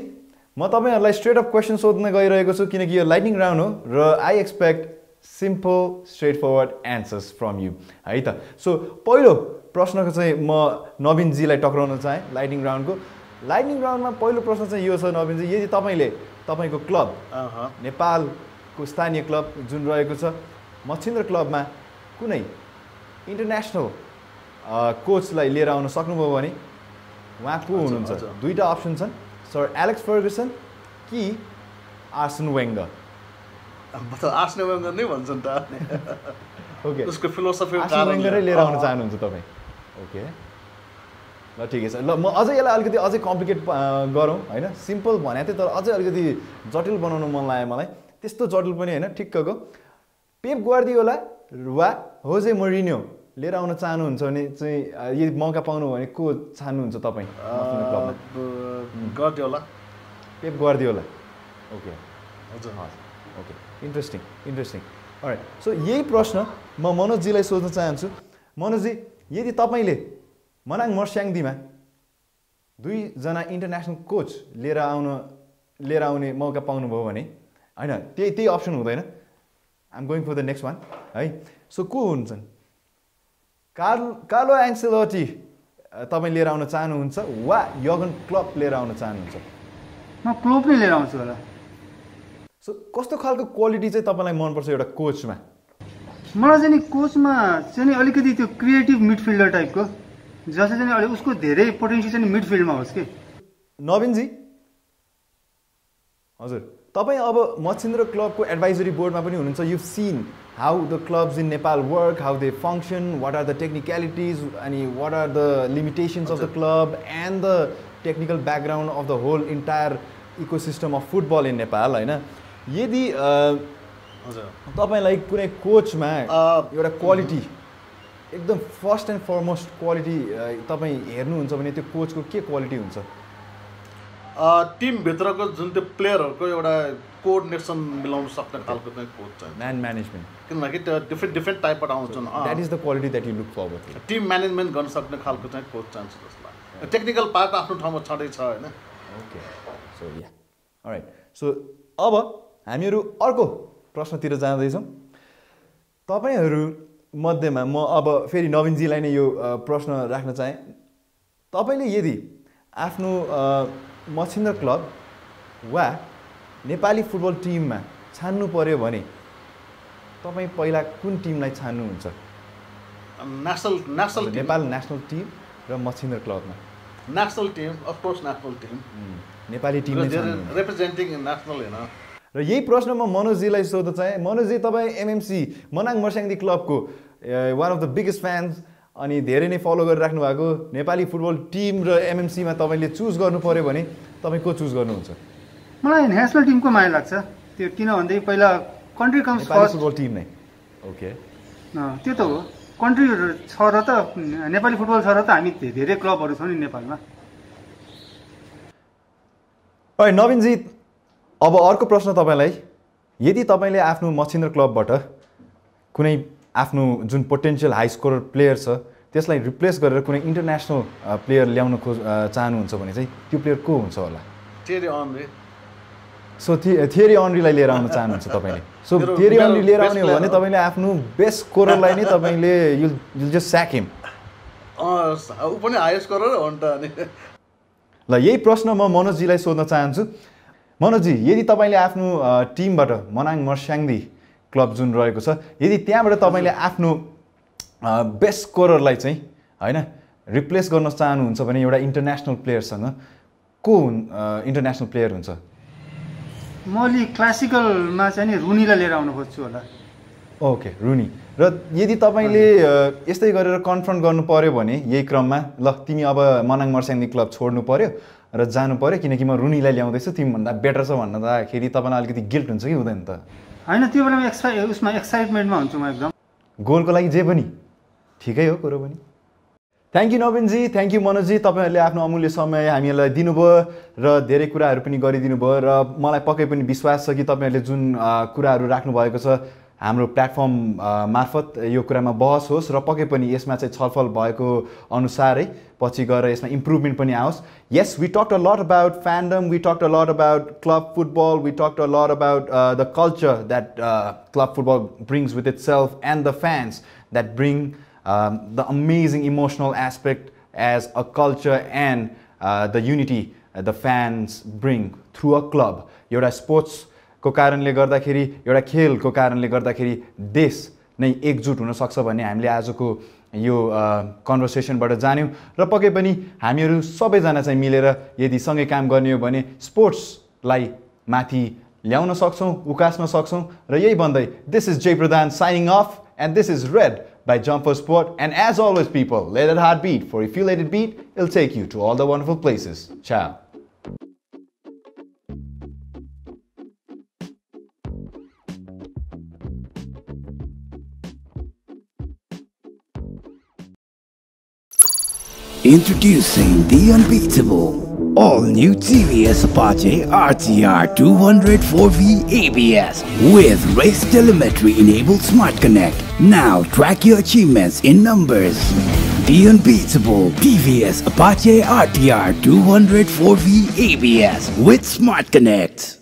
म तपाईँहरूलाई स्ट्रेट अप क्वेसन सोध्न गइरहेको छु किनकि यो लाइटनिङ राउन्ड हो र I expect simple straight forward answers from you है त। सो पहिलो प्रश्नको चाहिँ म नवीनजीलाई टक्राउन चाहेँ लाइटनिङ राउन्डको। लाइटनिङ राउन्डमा पहिलो प्रश्न चाहिँ यो छ नवीनजी, यदि तपाईँले तपाईँको क्लब नेपालको स्थानीय क्लब जुन रहेको छ मच्छिन्द्र क्लबमा कुनै इन्टरनेसनल कोचलाई लिएर आउन सक्नुभयो भने उहाँ को हुनुहुन्छ? दुईवटा अप्सन छन्, सर एलेक्स फर्गुसन कि आर्सन वेङ्गर। आर्सन वेङ्गर नै भन्छन् त। ओके, उसको फिलोसफी आर्सन वेङ्गरै लिएर आउन चाहनुहुन्छ तपाईँ? ओके ल ठिकै छ। ल म अझै यसलाई अलिकति अझै कम्प्लिकेट गरौँ होइन। सिम्पल भनेको थिएँ तर अझै अलिकति जटिल बनाउनु मन लाग्यो मलाई। त्यस्तो जटिल पनि होइन, ठिक्कको। पेप ग्वार्दियोला वा होजे मोरिन्यो लिएर आउन चाहनुहुन्छ भने चाहिँ यदि मौका पाउनु भने को चाहनुहुन्छ तपाईँ? ग्वार्दियोला। पेप ग्वार्दियोला। ओके हजुर, ओके, इन्ट्रेस्टिङ। अलराइट, सो यही प्रश्न म मनोजजीलाई सोध्न चाहन्छु। मनोजजी, यदि तपाईँले मनाङ मर्स्याङदीमा दुईजना इन्टरनेसनल कोच लिएर आउने मौका पाउनुभयो भने होइन, त्यही अप्सन हुँदैन। I'm going for the next one है। सो को हुन्छन्? कार्लो एन्सेलोटी तपाईँ लिएर आउन चाहनुहुन्छ वा यर्गन क्लोप लिएर आउन चाहनुहुन्छ? म क्लोप नै लिएर आउँछु होला। सो कस्तो खालको क्वालिटी चाहिँ तपाईँलाई मनपर्छ एउटा कोचमा? मलाई चाहिँ नि कोचमा चाहिँ अलिकति त्यो क्रिएटिभ मिडफिल्डर टाइपको, जसले चाहिँ उसको धेरै पोटेन्सियल चाहिँ मिडफिल्डमा होस् कि। नवीनजी, हजुर, तपाईँ अब मच्छिन्द्र क्लबको एडभाइजरी बोर्डमा पनि हुनुहुन्छ। You seen how the clubs in Nepal work, how they function, what are the technicalities अनि what are the limitations of the club and the technical background of the whole entire ecosystem of football in Nepal होइन। यदि तपाईँलाई कुनै कोचमा एउटा quality एकदम first and foremost quality तपाईँ हेर्नुहुन्छ भने त्यो कोचको के क्वालिटी हुन्छ? टिमभित्रको जुन त्यो प्लेयरहरूको एउटा कोअर्डिनेसन मिलाउन सक्ने खालको चाहिँ कोच छ, म्यान म्यानेजमेन्ट। किनभने त्यो डिफ्रेन्ट टाइपबाट आउँछन्। That is the quality that you look forward to. Team management गर्न सक्ने खालको चाहिँ कोच चाहिन्छ जस्तो लाग्छ। टेक्निकल पार्ट आफ्नो ठाउँमा छँदै छ होइन। ओके, सो या अलराइट। सो अब हामीहरू अर्को प्रश्नतिर जाँदैछौँ। तपाईँहरू मध्येमा म अब फेरि नवीनजीलाई नै यो प्रश्न राख्न चाहेँ। तपाईँले यदि आफ्नो मच्छिन्द्र क्लब वा नेपाली फुटबल टिममा छान्नु पर्यो भने तपाईँ पहिला कुन टिमलाई छान्नुहुन्छ? नेसनल नेपाल नेसनल टिम र मच्छिन्द्र क्लबमा? National team, of course national team, Nepali team representing national होइन। र यही प्रश्न म मनोजजीलाई सोध्न चाहेँ। मनोजजी, तपाईँ एमएमसी मनाङ मर्स्याङदी क्लबको one of the biggest fans अनि धेरै नै फलो गरिराख्नु भएको नेपाली फुटबल टिम र एमएमसीमा तपाईँले चुज गर्नु पर्यो भने तपाईँ को चुज गर्नुहुन्छ? मलाई नेसनल टिमको माया लाग्छ त्यो, किनभने पहिला country comes first. Football team नै ओके, त्यो त हो। कन्ट्री छ र त नेपाली फुटबल छ र त हामी धेरै क्लबहरू छौँ नि नेपालमा। नवीनजी, अब अर्को प्रश्न तपाईँलाई। यदि तपाईँले आफ्नो मच्छिन्द्र क्लबबाट कुनै आफ्नो जुन पोटेन्सियल हाई स्कोरर प्लेयर छ त्यसलाई रिप्लेस गरेर कुनै इन्टरनेसनल प्लेयर ल्याउन चाहनुहुन्छ भने चाहिँ त्यो प्लेयर को हुन्छ होला? थियरी अनरी। सो थियरी अनरीलाई लिएर आउन चाहनुहुन्छ तपाईँले? सो थियरी अनरी लिएर आउने हो भने तपाईँले आफ्नो बेस्ट स्कोररलाई नै तपाईँले युल जस्ट स्याक हिम। ऊ पनि हाई स्कोरर हो नि त। अनि ल यही प्रश्न म मनोजजीलाई सोध्न चाहन्छु। मनोजजी, यदि तपाईँले आफ्नो टिमबाट मनाङ मर्स्याङदी क्लब जुन रहेको छ यदि त्यहाँबाट तपाईँले आफ्नो बेस्ट स्कोररलाई चाहिँ होइन रिप्लेस गर्न चाहनुहुन्छ भने एउटा इन्टरनेसनल प्लेयरसँग को इन्टरनेसनल प्लेयर हुन्छ म अलि क्लासिकलमा चाहिँ नि रुनीलाई लिएर आउनु खोज्छु होला ओके रुनी र यदि तपाईँले यस्तै गरेर कन्फ्रन्ट गर्नु पर्यो भने यही क्रममा ल तिमी अब मनाङ मर्स्याङ्दी क्लब छोड्नु पर्यो र जानु पर्यो किनकि म रुनीलाई ल्याउँदैछु तिमीभन्दा बेटर छ भन्दाखेरि तपाईँलाई अलिकति गिल्ट हुन्छ कि हुँदैन त होइन त्यो बेलामा उसमा एक्साइटमेन्टमा हुन्छु म एकदम गोलको लागि जे पनि ठिकै हो कुरो पनि thank you Naveenji thank you मनोजी तपाईँहरूले आफ्नो अमूल्य समय हामीहरूलाई दिनुभयो र धेरै कुराहरू पनि गरिदिनु भयो र मलाई पक्कै पनि विश्वास छ कि तपाईँहरूले जुन कुराहरू राख्नुभएको छ हाम्रो प्लेटफर्म मार्फत यो कुरामा बहस होस् र पक्कै पनि यसमा चाहिँ छलफल भएको अनुसारै पछि गएर यसमा इम्प्रुभमेन्ट पनि आओस् yes we talked a lot about fandom we talked a lot about club football we talked a lot about the culture that club football brings with itself and the fans that bring the amazing emotional aspect as a culture and the unity the fans bring through a club एउटा sports को कारणले गर्दाखेरि एउटा खेलको कारणले गर्दाखेरि देश नै एकजुट हुन सक्छ भन्ने हामीले आजको यो कन्भर्सेसनबाट जान्यौं र पक्कै पनि हामीहरू सबैजना चाहिँ मिलेर यदि सँगै काम गर्ने हो भने स्पोर्ट्सलाई माथि ल्याउन सक्छौं उकास्न सक्छौं र यही भन्दै this is Jay Pradhan signing off and this is read by Jump for Sport and as always people let that heart beat for if you let it beat it'll take you to all the wonderful places ciao Introducing the unbeatable, all-new TVS Apache RTR 204V ABS with race telemetry-enabled Smart Connect. Now track your achievements in numbers. The unbeatable TVS Apache RTR 204V ABS with Smart Connect.